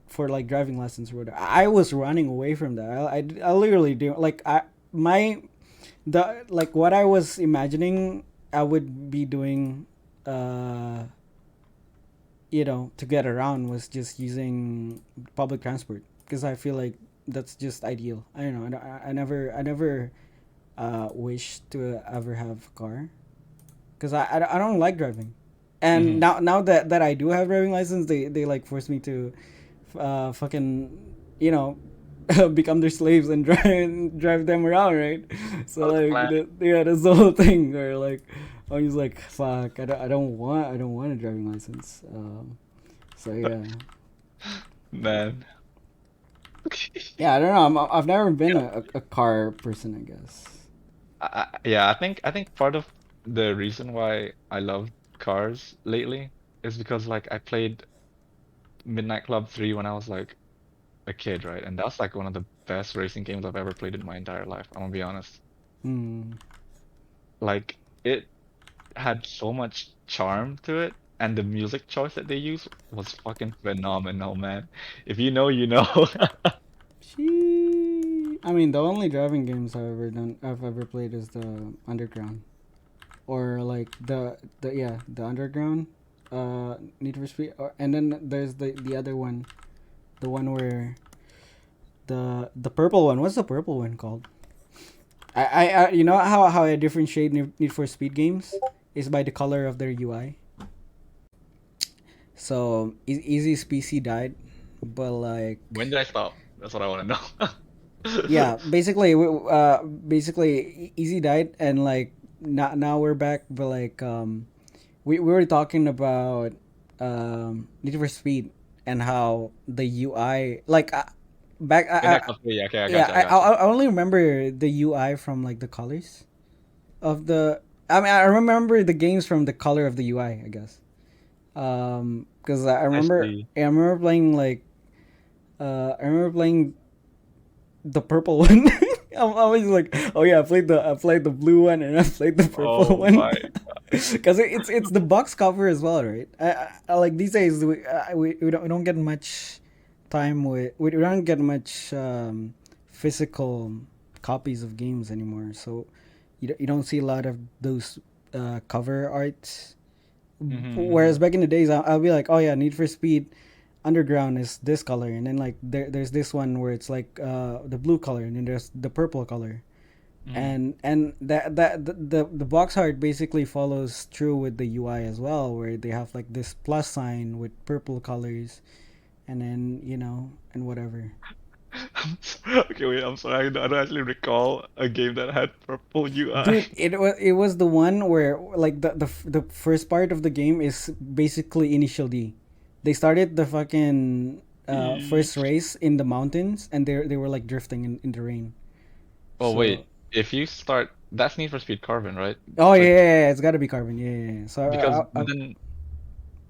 A: for like driving lessons or whatever. I was running away from that. I literally do like my the like what I was imagining I would be doing uh to get around was just using public transport because I feel like that's just ideal. I don't know. I never wish to ever have a car because I don't like driving. And
B: Mhm.
A: now that I do have driving license, they like force me to fucking you know become their slaves and drive them around, right? So
B: That was the
A: like
B: plan.
A: yeah, that's the whole thing. Or like I'm just like fuck, I don't want a driving license. So yeah,
B: Man.
A: yeah, I don't know. I've never been
B: Yeah.
A: a car person, I guess.
B: Yeah, I think part of the reason why I love cars lately is because like I played Midnight Club 3 when I was like a kid, right? And that's like one of the best racing games I've ever played in my entire life. I'm gonna be honest.
A: Hmm.
B: Like it had so much charm to it, and the music choice that they used was fucking phenomenal, man. If you know, you know.
A: I mean, the only driving games I've ever played is the Underground, or like the Underground, Need for Speed, and then there's the other one, the one where the purple one. What's the purple one called? You know how I differentiate Need for Speed games is by the color of their UI. So Easy's PC died, but like
B: When did I stop? That's what I want to know.
A: yeah, basically Easy died, and like now we're back, but like we were talking about Need for Speed and how the UI like back
B: Midnight Club 3, yeah, okay, I got
A: yeah
B: you, I got you.
A: I only remember the UI from like the colors of the. I mean, I remember the games from the color of the UI, I guess. because
B: I see.
A: I remember playing like I remember playing the purple one. I was like, oh yeah, I played the blue one and I played the purple
B: Oh
A: one.
B: my.
A: Because it's the box cover as well, right? Like these days we don't get much time with we don't get much physical copies of games anymore. So you don't see a lot of those cover arts. Whereas
B: Mhm.
A: back in the days, I'll be like, oh yeah, Need for Speed Underground is this color, and then like there's this one where it's like the blue color, and then there's the purple color,
B: Mhm.
A: and the box art basically follows through with the UI as well, where they have like this plus sign with purple colors, and then and whatever.
B: Okay, wait, I'm sorry. I don't actually recall a game that had purple UI.
A: Dude, it was the one where like the first part of the game is basically initial D. They started the fucking first
B: Yeesh.
A: race in the mountains, and they were like drifting in the rain.
B: Oh
A: So
B: wait, if you start, that's Need for Speed Carbon, right?
A: oh yeah,
B: So
A: yeah, yeah, it's got to be carbon. Yeah, yeah, yeah. So
B: because then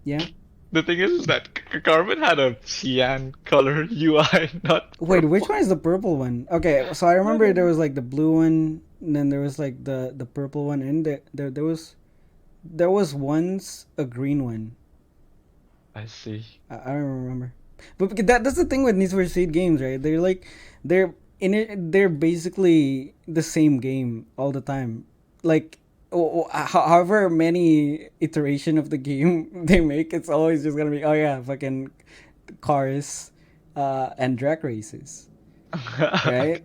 A: yeah.
B: the thing is that Carbon had a cyan color UI, not
A: Wait, which
B: purple.
A: one is the purple one? Okay, so I
B: I
A: remember
B: don't
A: there
B: know.
A: was like the blue one, and then there was like the purple one, and there was once a green one.
B: I see.
A: I don't remember. But because that's the thing with Need for Speed games, right? They're in it. They're basically the same game all the time. Like, however many iteration of the game they make, it's always just gonna be oh yeah, fucking cars, and drag races, right?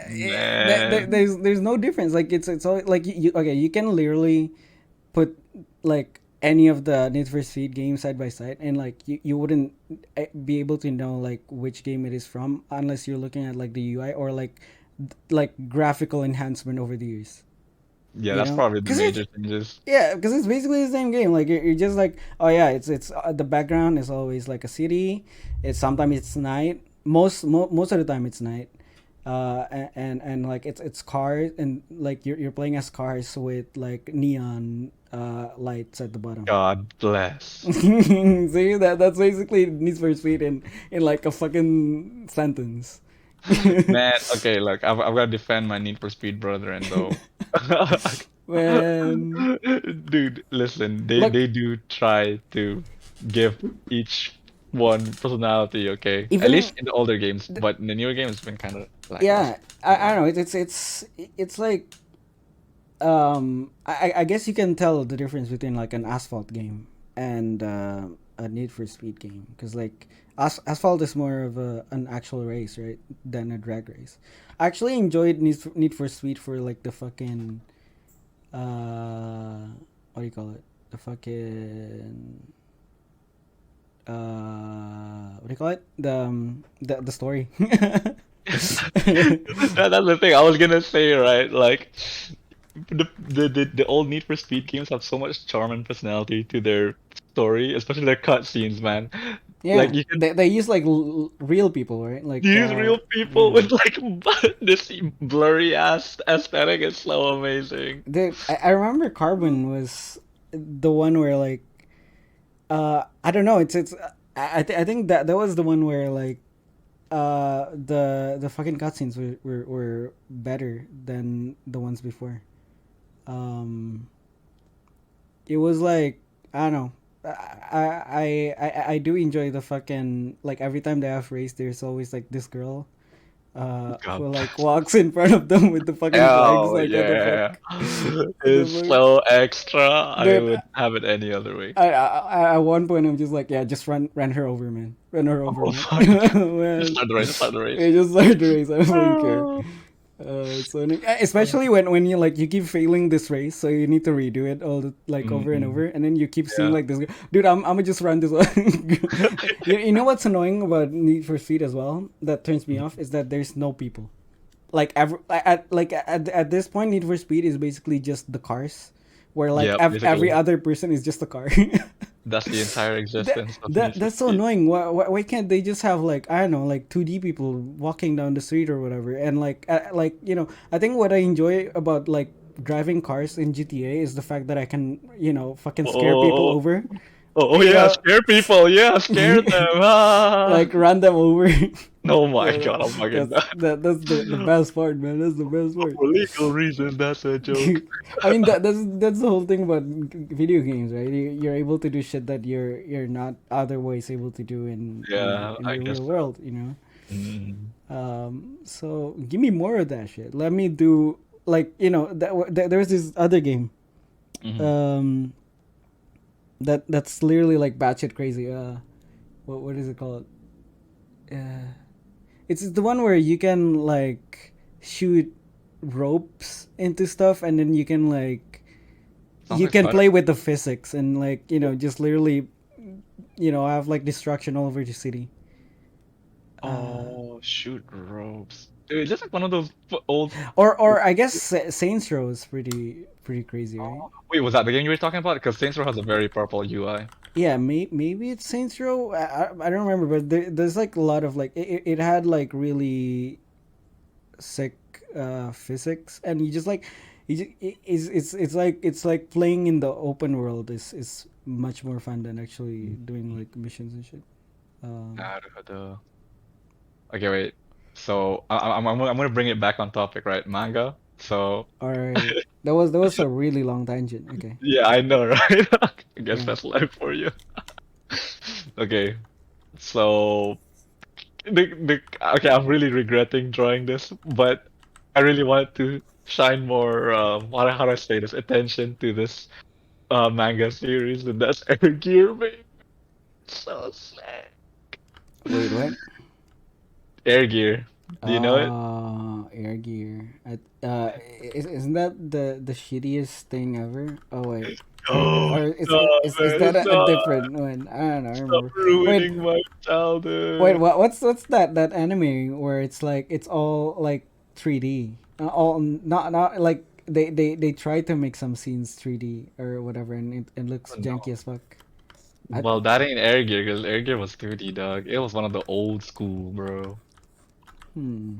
B: Man.
A: There's no difference. Like it's all like okay. You can literally put like any of the Need for Speed games side by side, and like you wouldn't be able to know like which game it is from unless you're looking at like the UI or like graphical enhancement over the years.
B: Yeah, that's probably the
A: Because it's
B: major changes.
A: yeah, because it's basically the same game. Like you're just like oh yeah, it's the background is always like a city. It's sometimes it's night. Most of the time it's night. And like it's cars and like you're playing as cars with like neon lights at the bottom.
B: God bless.
A: See that's basically Need for Speed in like a fucking sentence.
B: Man, okay, look, I've got to defend my Need for Speed brethren though.
A: When
B: Dude, listen,
A: look
B: they do try to give each one personality, okay? At
A: even
B: least in the older games, but in the newer games, it's been kind of
A: yeah,
B: lackluster.
A: I don't know. It's like I guess you can tell the difference between like an asphalt game and a Need for Speed game because like asphalt is more of an actual race, right, than a drag race. I actually enjoyed Need for Speed for like the fucking what do you call it, the fucking what do you call it, the story.
B: That's the thing I was gonna say, right? Like the old Need for Speed games have so much charm and personality to their story, especially their cutscenes, man. Like
A: Yeah,
B: you can
A: they use like real people, right? Like
B: use real people
A: yeah.
B: with like this blurry ass aesthetic. It's so amazing.
A: I remember Carbon was the one where like I don't know, it's I think that was the one where like the fucking cutscenes were better than the ones before. Um it was like I don't know. I do enjoy the fucking like every time they have race there's always like this girl
B: God
A: who like
B: bless.
A: walks in front of them with the fucking flags
B: Oh
A: like what the fuck.
B: yeah,
A: What the
B: it's
A: fuck?
B: so extra. I
A: Dude,
B: would have it any other way.
A: at one point I'm just like, yeah, just run her over, man. Run her over,
B: Oh
A: man.
B: fuck! Just
A: Man,
B: start the race. Just start the race.
A: it just started the race. I don't even care.
B: Oh.
A: So especially when you like you keep failing this race, so you need to redo it all the, like over and
B: Mm-mm.
A: over, and then you keep seeing
B: Yeah.
A: like this. Dude, I'm gonna just run this one. You know what's annoying about Need for Speed as well? That turns me off is that there's no people. At this point, Need for Speed is basically just the cars, where like
B: Yeah,
A: every
B: basically,
A: other person is just a car.
B: that's the entire
A: that
B: existence of Need for
A: that's so
B: Speed.
A: annoying. Why can't they just have like I don't know like 2D people walking down the street or whatever? And like I think what I enjoy about like driving cars in GTA is the fact that I can fucking scare people
B: Oh,
A: over
B: Oh, yeah,
A: Yeah.
B: scare people. Yeah, scare them. Ah.
A: Like run them over.
B: Oh my
A: Yeah,
B: God, I'm fucking done.
A: that's the best part, man. That's the best part.
B: For legal reasons, that's a joke.
A: I mean that's the whole thing about video games, right? You're able to do shit that you're not otherwise able to do
B: Yeah,
A: in
B: I
A: the
B: guess
A: real
B: so.
A: world, you know.
B: Mm.
A: So give me more of that shit. Let me do like there's this other game
B: Hmm.
A: um that's literally like batshit crazy. What is it called? Uh, it's the one where you can like shoot ropes into stuff, and then you can like
B: Sounds
A: you
B: like
A: can
B: Spider.
A: play with the physics and like just literally have like destruction all over the city. Uh,
B: Oh, shoot ropes. Dude, it's just like one of those old.
A: or I guess Saints Row is pretty crazy, right?
B: Oh, wait, was that the game you were talking about? Because Saints Row has a very purple UI.
A: Yeah, maybe it's Saints Row. I don't remember, but there's like a lot of like it had like really sick physics, and you just like it's like playing in the open world is much more fun than actually doing like missions and shit. Um,
B: Naruto. Okay, wait. So I'm gonna bring it back on topic, right? Manga. So
A: all right, that was a really long tangent. Okay,
B: yeah, I know, right? I guess
A: yeah.
B: that's life for you. Okay, so okay, I'm really regretting drawing this, but I really wanted to shine more how do I say this attention to this manga series, and that's Air Gear, baby. So sad.
A: Wait, what?
B: Air Gear. Do you know it?
A: Air Gear. Isn't that the shittiest thing ever? Oh wait,
B: Oh,
A: or
B: stop,
A: is
B: man,
A: that a
B: stop,
A: different one? I don't know. I
B: stop
A: remember. Wait,
B: ruining my
A: wait.
B: childhood.
A: What's that anime where it's like it's all like 3D? All not like they try to make some scenes 3D or whatever, and it looks
B: Oh,
A: janky
B: no.
A: as fuck. I,
B: Well, that ain't Air Gear, because Air Gear was 2D, dog. It was one of the old school, bro.
A: hmm.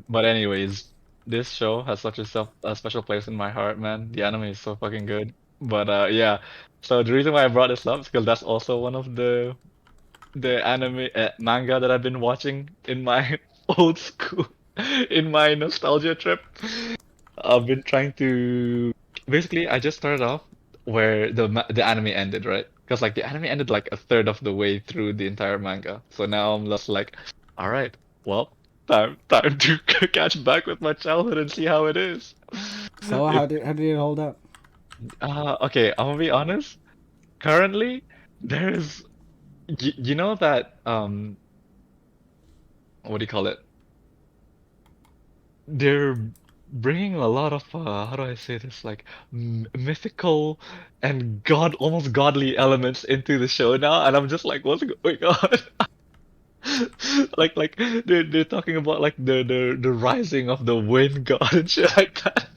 B: But anyways, this show has such a special place in my heart, man. The anime is so fucking good. But yeah. So the reason why I brought this up is because that's also one of the anime manga that I've been watching in my old school, in my nostalgia trip. I've been trying to basically I just started off where the anime ended, right? Because like the anime ended like a third of the way through the entire manga. So now I'm just like, all right, well, time to catch back with my childhood and see how it is.
A: So
B: If
A: how did it hold up?
B: okay, I'm gonna be honest. Currently, there's you know that what do you call it? They're bringing a lot of how do I say this, like mythical and almost godly elements into the show now, and I'm just like, what's going on? Like they're talking about like the rising of the wind god and shit like that.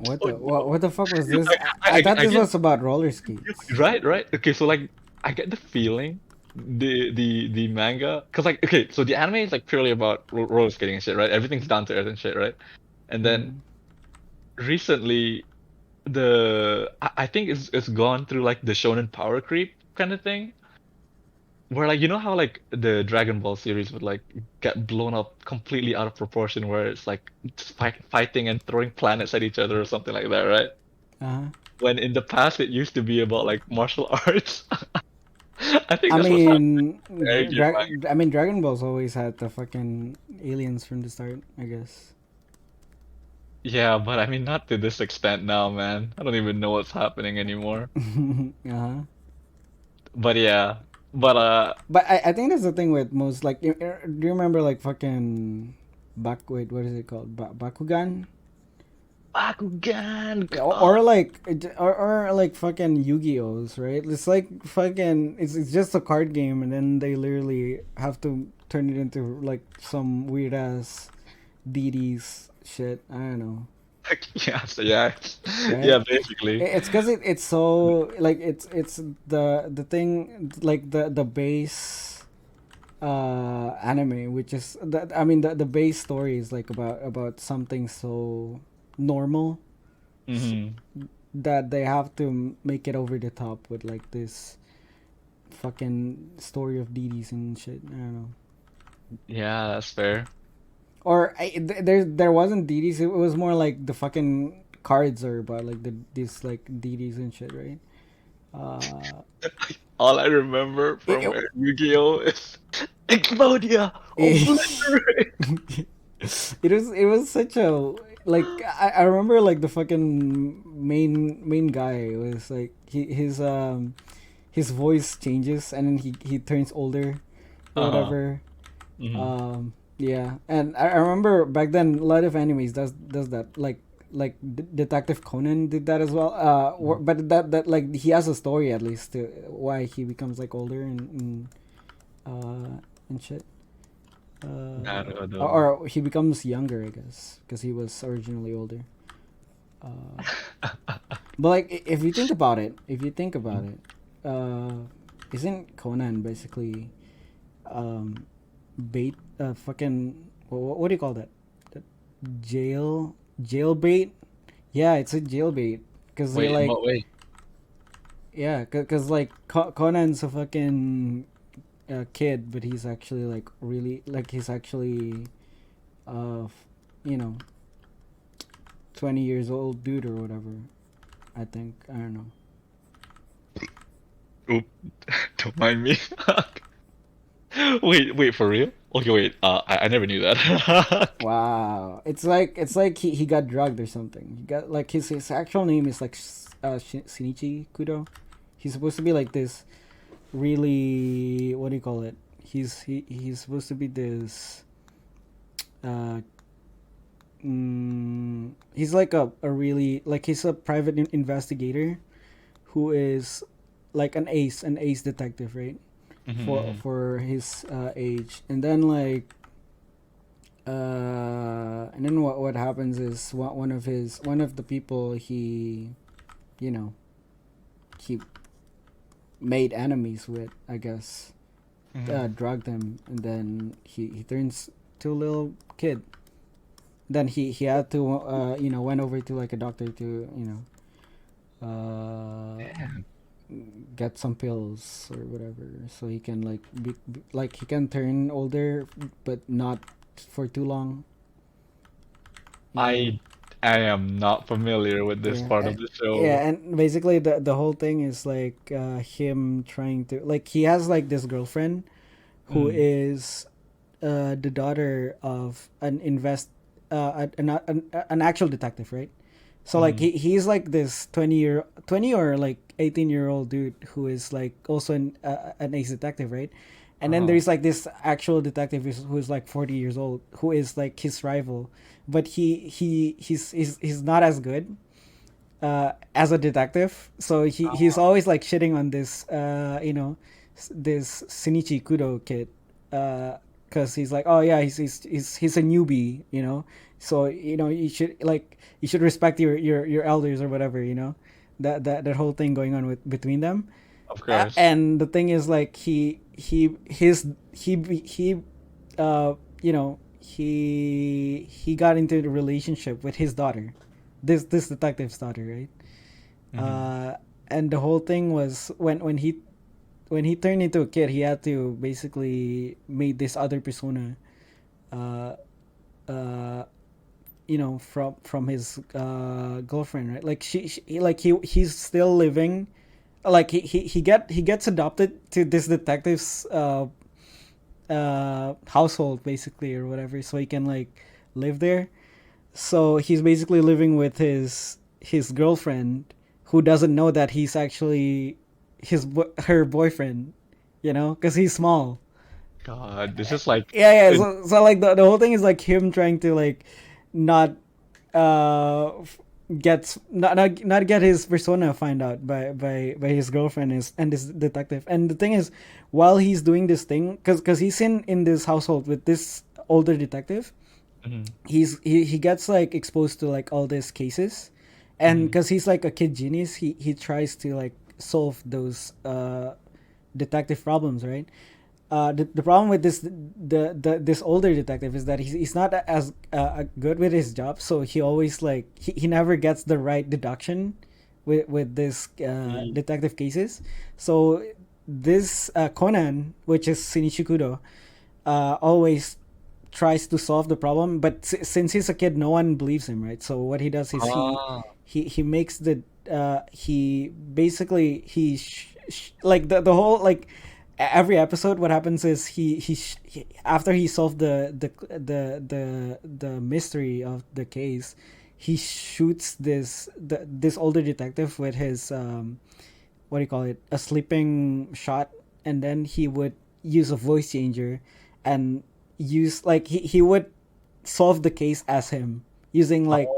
B: Oh no!
A: What the fuck was this? I thought
B: I
A: this
B: get
A: was about roller skates.
B: right. Okay, so like I get the feeling the manga, because like okay, so the anime is like purely about roller skating and shit, right? Everything's down to earth and shit, right? And then
A: Mm.
B: recently I think it's gone through like the shonen power creep kind of thing, where like you know how like the Dragon Ball series would like get blown up completely out of proportion, where it's like just fighting and throwing planets at each other or something like that, right?
A: Uh-huh.
B: When in the past it used to be about like martial arts. I think
A: I
B: that's what's happening
A: mean,
B: to Air Gear.
A: I mean, Dragon Ball's always had the fucking aliens from the start, I guess.
B: Yeah, but I mean not to this extent now, man. I don't even know what's happening anymore.
A: Uh-huh.
B: But yeah, but
A: But I think that's the thing with most like do you remember like fucking wait, what is it called? Bakugan?
B: Bakugan.
A: Yeah, or like fucking Yu-Gi-Ohs, right? It's like fucking it's just a card game, and then they literally have to turn it into like some weird ass deities shit. I don't know,
B: Yeah, so yeah,
A: right?
B: yeah, basically.
A: It's because it's so like it's the thing like the base anime, which is I mean the base story is like about something so normal
B: Hmm.
A: that they have to make it over the top with like this fucking story of DDs and shit. I don't know.
B: Yeah, that's fair.
A: Or there wasn't DDs. It was more like the fucking cards are about like these like DDs and shit, right? Uh,
B: All I remember
A: it,
B: from Yu-Gi-Oh is Explodia,
A: it,
B: obliterate.
A: it was such a like I remember like the fucking main guy was like his voice changes and then he turns older or
B: Uh-huh.
A: whatever.
B: Hmm.
A: Yeah, and I remember back then a lot of animes does that like Detective Conan did that as well. But that like he has a story at least to why he becomes like older and shit.
B: Naruto.
A: Or he becomes younger, I guess, because he was originally older. Uh, but like if you think about it, uh, isn't Conan basically um, bait? Fucking what do you call that? That jail bait? Yeah, it's a jail bait because they
B: Wait,
A: like
B: but wait.
A: yeah, because like Conan's a fucking kid, but he's actually like really like he's actually you know 20 years old dude or whatever. I think I don't know.
B: Oop, don't mind me. Wait, for real? Okay, wait. I never knew that.
A: Wow, it's like he got drugged or something. He got like his actual name is like Shinichi Kudo. He's supposed to be like this really what do you call it? He's supposed to be this uh he's like a really like he's a private investigator who is like an ace detective, right?
B: Mhm.
A: For his age, and then like and then what happens is one of the people he you know he made enemies with, I guess,
B: Mhm.
A: drugged him, and then he turns to a little kid. Then he had to went over to like a doctor to
B: Man,
A: get some pills or whatever so he can like like he can turn older but not for too long, you know.
B: I I am not familiar with this
A: Yeah,
B: part of the show.
A: yeah, and basically the whole thing is like him trying to like he has like this girlfriend who
B: Mm.
A: is the daughter of an actual detective, right? So like
B: Mhm.
A: he's like this 20 or like 18-year-old dude who is like also an ace detective, right? And then
B: Uh-huh.
A: there's like this actual detective who's like 40 years old who is like his rival, but he's not as good as a detective. So he's
B: Oh,
A: always like shitting on this this Shinichi Kudo kid, because he's like, oh yeah, he's a newbie, you know. So you should respect your elders or whatever, you know. That whole thing going on with between them,
B: of course.
A: and the thing is like he you know he got into a relationship with his daughter, this detective's daughter, right?
B: Mhm.
A: uh, and the whole thing was when he turned into a kid, he had to basically made this other persona, uh, uh, from his girlfriend, right? Like he's still living, like he gets adopted to this detective's household basically or whatever, so he can like live there. So he's basically living with his girlfriend, who doesn't know that he's actually her boyfriend, you know, because he's small.
B: God, this is like
A: Yeah, yeah.
B: it,
A: So like the whole thing is like him trying to like not uh gets not get his persona find out by his girlfriend is and this detective. And the thing is, while he's doing this thing, because he's in this household with this older detective,
B: mhm,
A: he gets like exposed to like all these cases, and
B: mhm.
A: because he's like a kid genius, he tries to like solve those detective problems, right? The problem with this older detective is that he's not as good with his job, so he always like he never gets the right deduction with this
B: Ye-
A: detective cases. So this Conan, which is Shinichi Kudo, always tries to solve the problem, but since he's a kid, no one believes him, right? So what he does is
B: Ah,
A: he makes the he basically like the whole like every episode what happens is he after he solved the mystery of the case, he shoots this older detective with his what do you call it, a sleeping shot, and then he would use a voice changer and use like he would solve the case as him using like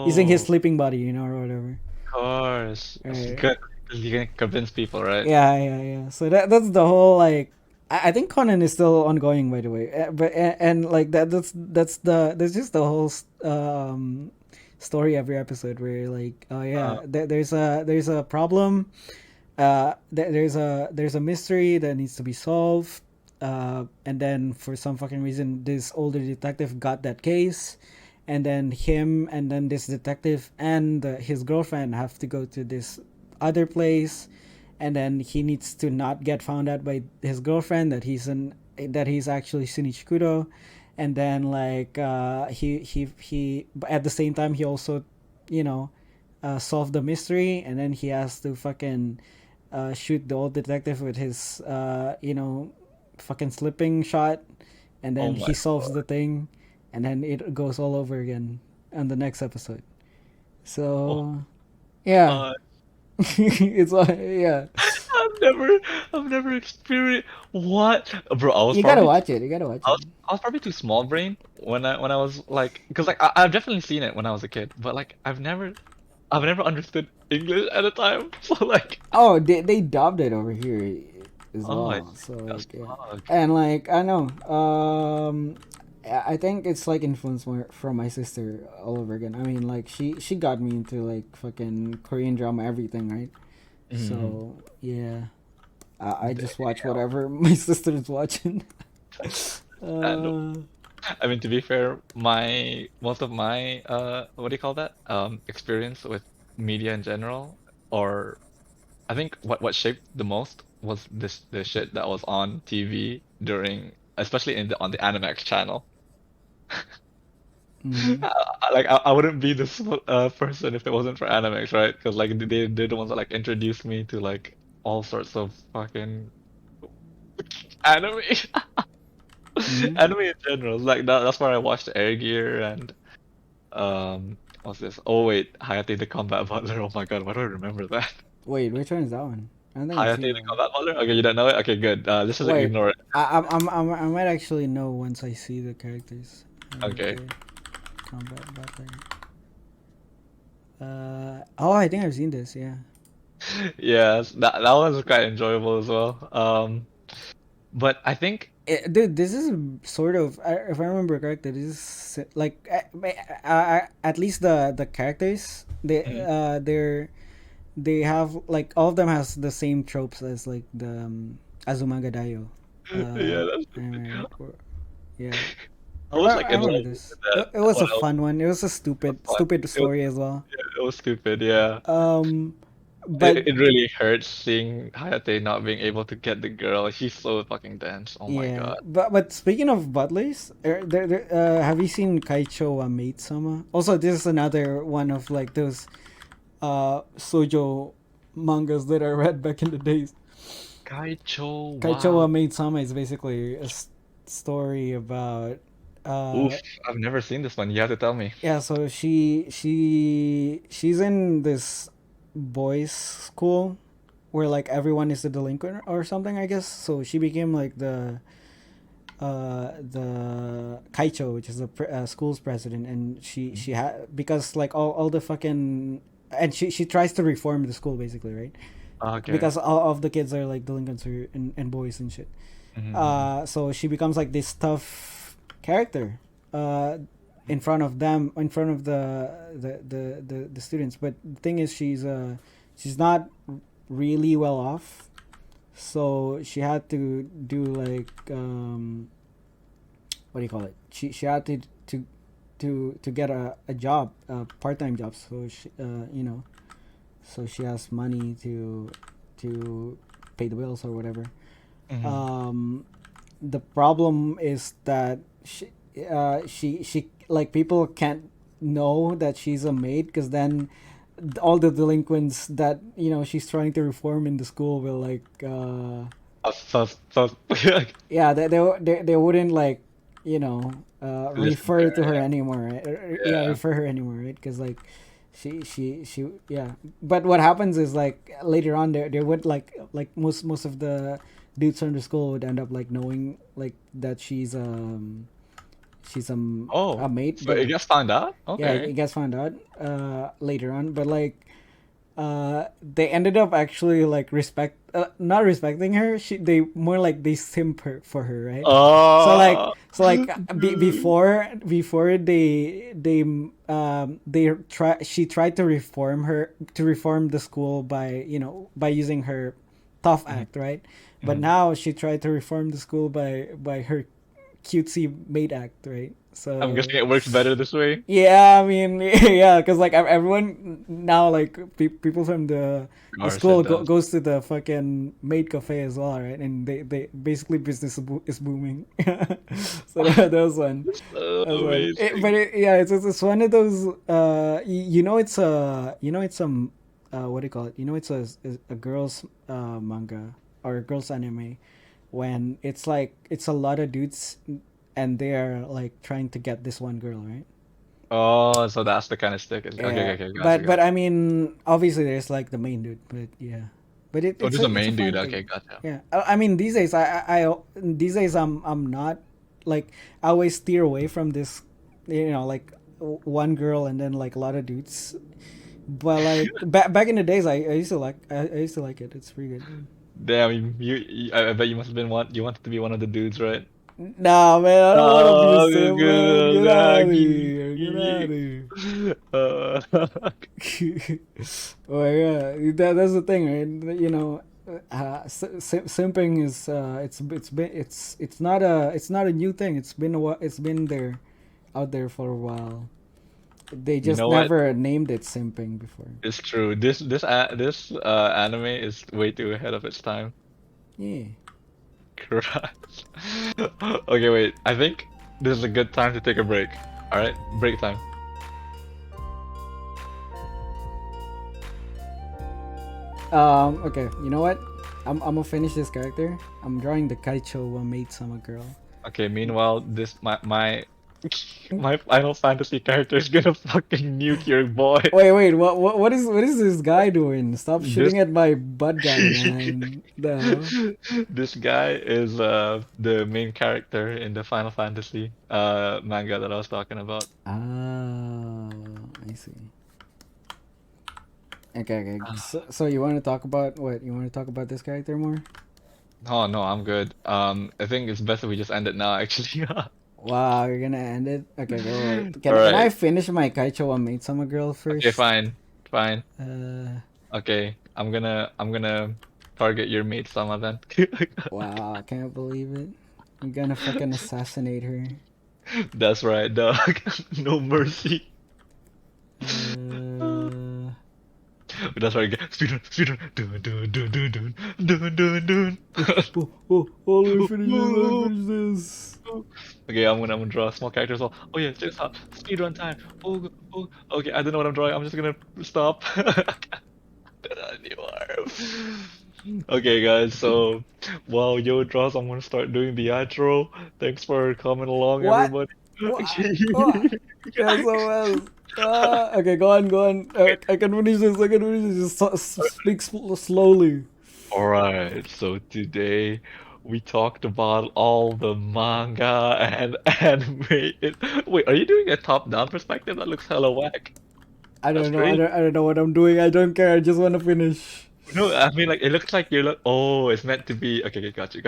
A: using his
B: oh,
A: sleeping body, or whatever.
B: of course. That's
A: Right.
B: good. 'Cause you can convince people, right?
A: Yeah. So that's the whole like. I think Conan is still ongoing, by the way. But and like that's just the whole story every episode where like oh
B: Uh,
A: yeah there's a problem, there's a mystery that needs to be solved, and then for some fucking reason this older detective got that case, and then him and then this detective and his girlfriend have to go to this other place, and then he needs to not get found out by his girlfriend that he's actually Shinichi Kudo, and then like he but at the same time he also you know solve the mystery, and then he has to fucking shoot the old detective with his fucking slipping shot, and
B: oh
A: then
B: my
A: he solves
B: God.
A: the thing, and then it goes all over again on the next episode.
B: Oh
A: So yeah,
B: God.
A: it's like yeah,
B: I've never, I've never experienced what, bro.
A: you gotta watch it. You gotta watch it.
B: I was probably too small brain when I was like, because like I've definitely seen it when I was a kid, but like I've never understood English at the time. So like,
A: Oh, they dubbed it over here as
B: oh, I
A: well.
B: see.
A: So
B: That's
A: like yeah,
B: fuck.
A: and like I know, I think it's like influenced more from my sister all over again. I mean, like she got me into like fucking Korean drama, everything, right?
B: Mm,
A: So yeah, I just watch
B: damn.
A: whatever my sister is watching.
B: And
A: uh,
B: I mean, to be fair, my most of my what do you call that? Experience with media in general, or I think what shaped the most was this the shit that was on TV during, especially in the on the Animax channel.
A: mm,
B: I wouldn't be this person if it wasn't for Animax, right? Because like they're the ones that like introduced me to like all sorts of fucking anime,
A: mm.
B: anime in general. Like that's where I watched Air Gear and what's this? Oh wait, Hayate the Combat Butler. Oh my God, why do I remember that?
A: Wait, which one is that one? I don't think I've
B: Hayate
A: seen
B: the
A: that one.
B: Combat Butler? Okay, you don't know it? Okay, good. Let's just
A: Wait,
B: ignore it.
A: I might actually know once I see the characters.
B: Okay.
A: Okay, combat butler. Oh, I think I've seen this. Yeah.
B: Yes, that was quite enjoyable as well. But I think
A: Dude, this is sort of if I remember correctly, this is like at least the characters
B: mm,
A: they have like all of them has the same tropes as like the Azumanga Daioh.
B: yeah, that's
A: Yeah,
B: I was like
A: I
B: in
A: remember
B: love with
A: this.
B: that.
A: It was a
B: What else
A: fun one. It was a
B: was
A: stupid
B: fun? It was
A: story as well.
B: yeah, it was stupid, yeah.
A: Um, but
B: It really hurts seeing Hayate not being able to get the girl. She's so fucking dense. Oh my
A: yeah,
B: God.
A: but speaking of butlers, have you seen Kaicho wa Maid Sama? Also, this is another one of like those sojo mangas that I read back in the days.
B: Kaicho,
A: Kaicho wa
B: wow.
A: Maid Sama is basically a story about
B: Oof, I've never seen this one. You have to tell me.
A: yeah, so she's in this boys school where like everyone is a delinquent or something, I guess. So she became like the kaicho, which is the school's president, and she had because like all the fucking and she tries to reform the school basically, right?
B: Okay.
A: Because all of the kids are like delinquents and boys and shit.
B: Mm-hmm.
A: So she becomes like this tough character uh, in front of them, in front of the students. But the thing is, she's not really well off, so she had to do like what do you call it? She had to get a job, a part time job. So she, so she has money to pay the bills or whatever.
B: Mm-hmm.
A: Um, the problem is that she like people can't know that she's a maid because then all the delinquents that she's trying to reform in the school will like
B: So,
A: yeah they wouldn't like
B: listen to
A: refer to
B: her.
A: her anymore, right? Yeah,
B: Yeah.
A: refer her anymore, right? Because like she yeah, but what happens is like later on they would like most of the dudes from the school would end up like knowing like that she's a
B: Oh,
A: mate,
B: so
A: but
B: it gets found out?
A: yeah,
B: Okay.
A: it gets found out later on, but like they ended up actually like not respecting her. They more like they simp her for her, right?
B: Oh.
A: So like before they try she tried to reform the school by by using her tough
B: Mhm,
A: act, right? But
B: mhm.
A: now she tried to reform the school by her cutesy maid act, right?
B: I'm
A: So
B: guessing it works better this way.
A: yeah, I mean, yeah, because like everyone now, like people from the
B: Or
A: school
B: it does.
A: goes to the fucking maid cafe as well, right? And they basically business is booming. So that was one.
B: So
A: That was one.
B: amazing.
A: Yeah, it's one of those. It's what do you call it? It's a girls manga or girls anime when it's a lot of dudes and they're like trying to get this one girl, right?
B: Oh, so that's the kind of stick. Okay, okay,
A: Yeah,
B: okay, gotcha,
A: but
B: gotcha.
A: I mean, obviously there's like the main dude, but yeah, but
B: Oh, this is a
A: it's a
B: main dude.
A: fun
B: Okay,
A: thing.
B: gotcha.
A: Yeah, I mean these days these days I'm not like I always steer away from this, like one girl and then like a lot of dudes. But like back in the days, I used to like it. It's pretty good.
B: Damn, I bet you must have been one. You wanted to be one of the dudes, right?
A: Nah, man, I don't want to be a
B: Oh,
A: simp, man.
B: good.
A: Get out of here. Get out of here.
B: Uh,
A: Well, yeah, that's the thing, right? Simping is it's not a new thing. It's been a while, it's been there out there for a while. They
B: you
A: just
B: know what?
A: never named it simping before.
B: It's true. This anime is way too ahead of its time.
A: Yeah.
B: Christ. Okay, wait. I think this is a good time to take a break. All right, break time.
A: Okay. You know what? I'm gonna finish this character. I'm drawing the Kaicho made Sama girl.
B: Okay, meanwhile, this my Final Fantasy character is gonna fucking nuke your boy.
A: Wait. What is this guy doing? Stop
B: This
A: shooting at my butt guy, man. The hell?
B: this guy is the main character in the Final Fantasy manga that I was talking about.
A: Ah, I see. Okay. So you want to talk about what? You want to talk about this character more?
B: Oh no, I'm good. I think it's best if we just end it now, actually.
A: Wow, you're gonna end it? Okay, go.
B: All
A: Can I
B: right.
A: finish my Kaicho and made Sama girl
B: Okay,
A: first?
B: fine. Fine.
A: Uh,
B: Okay. I'm gonna target your mate Sama then.
A: wow, I can't believe it. I'm gonna fucking assassinate her.
B: That's right, dog. No mercy.
A: Uh,
B: That's right. Speedrun, speedrun. Dun, dun, dun, dun, dun, dun, dun, dun.
A: let me finish this. Let me finish this.
B: Okay, I'm gonna draw a small character as well. Oh yeah, check this out. Speedrun time. Oh. Okay, I don't know what I'm drawing. I'm just gonna stop. Anymore. Okay, guys. So while Yo draws, I'm gonna start doing the outro. Thanks for coming along,
A: What?
B: everybody.
A: What? What? SOS. Okay, go on, go on. I can finish this. I can finish this. Just speak slowly.
B: All right. So today we talked about all the manga and anime. Wait, are you doing a top-down perspective? That looks hella whack.
A: I
B: That's
A: don't know.
B: crazy.
A: I don't know what I'm doing. I don't care. I just want to finish.
B: No, I mean like it looks like you're like, oh, it's meant to be. Okay, gotcha.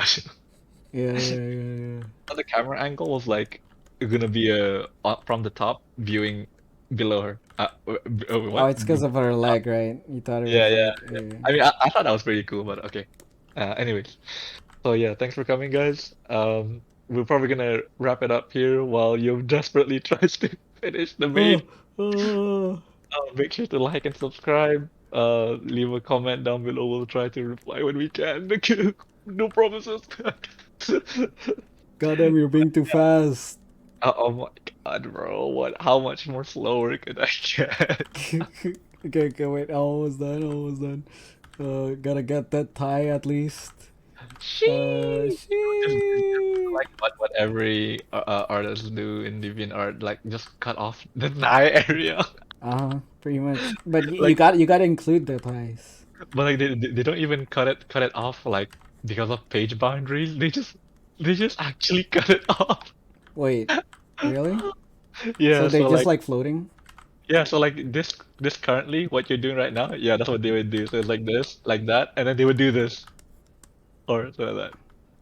A: Yeah.
B: The camera angle was like gonna be from the top viewing below her.
A: Oh,
B: What?
A: it's because of her leg, right? You thought it
B: Yeah,
A: was
B: yeah.
A: like.
B: I mean, I thought that was pretty cool, but okay. Anyways, so yeah, thanks for coming, guys. We're probably gonna wrap it up here while Yo desperately tries to finish the maid.
A: Oh.
B: Make sure to like and subscribe. Leave a comment down below. We'll try to reply when we can. No promises.
A: Goddamn, you're being too fast.
B: Oh my God, bro. What? How much more slower could I get?
A: Okay, wait. Almost done. Almost done. Gotta get that tie at least.
B: Sheesh. Just
A: She.
B: like what every artist do in DeviantArt, like just cut off the thigh area.
A: Pretty much. But
B: Like,
A: you gotta include the ties.
B: but like they don't even cut it off like because of page boundaries. They just actually cut it off.
A: Wait, really? So
B: Yeah,
A: they're
B: so
A: just
B: like
A: like floating?
B: this currently what you're doing right now, yeah, that's what they would do. So it's like this, like that, and then they would do this or so like that.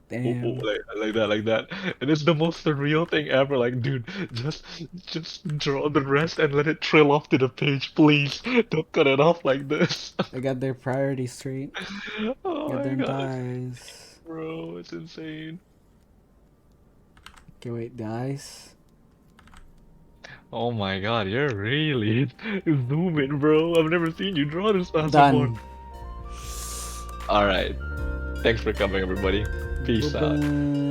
B: Oh,
A: Damn.
B: like that. And it's the most surreal thing ever. Like, dude, just just draw the rest and let it trail off to the page, please. Don't cut it off like this.
A: They got their priorities straight.
B: Oh
A: Got
B: my
A: them
B: God,
A: ties.
B: bro, it's insane.
A: Okay, wait, guys.
B: Oh my God, you're really zooming, bro. I've never seen you draw this fast before.
A: Done.
B: All right, thanks for coming, everybody. Peace out.
A: Boom.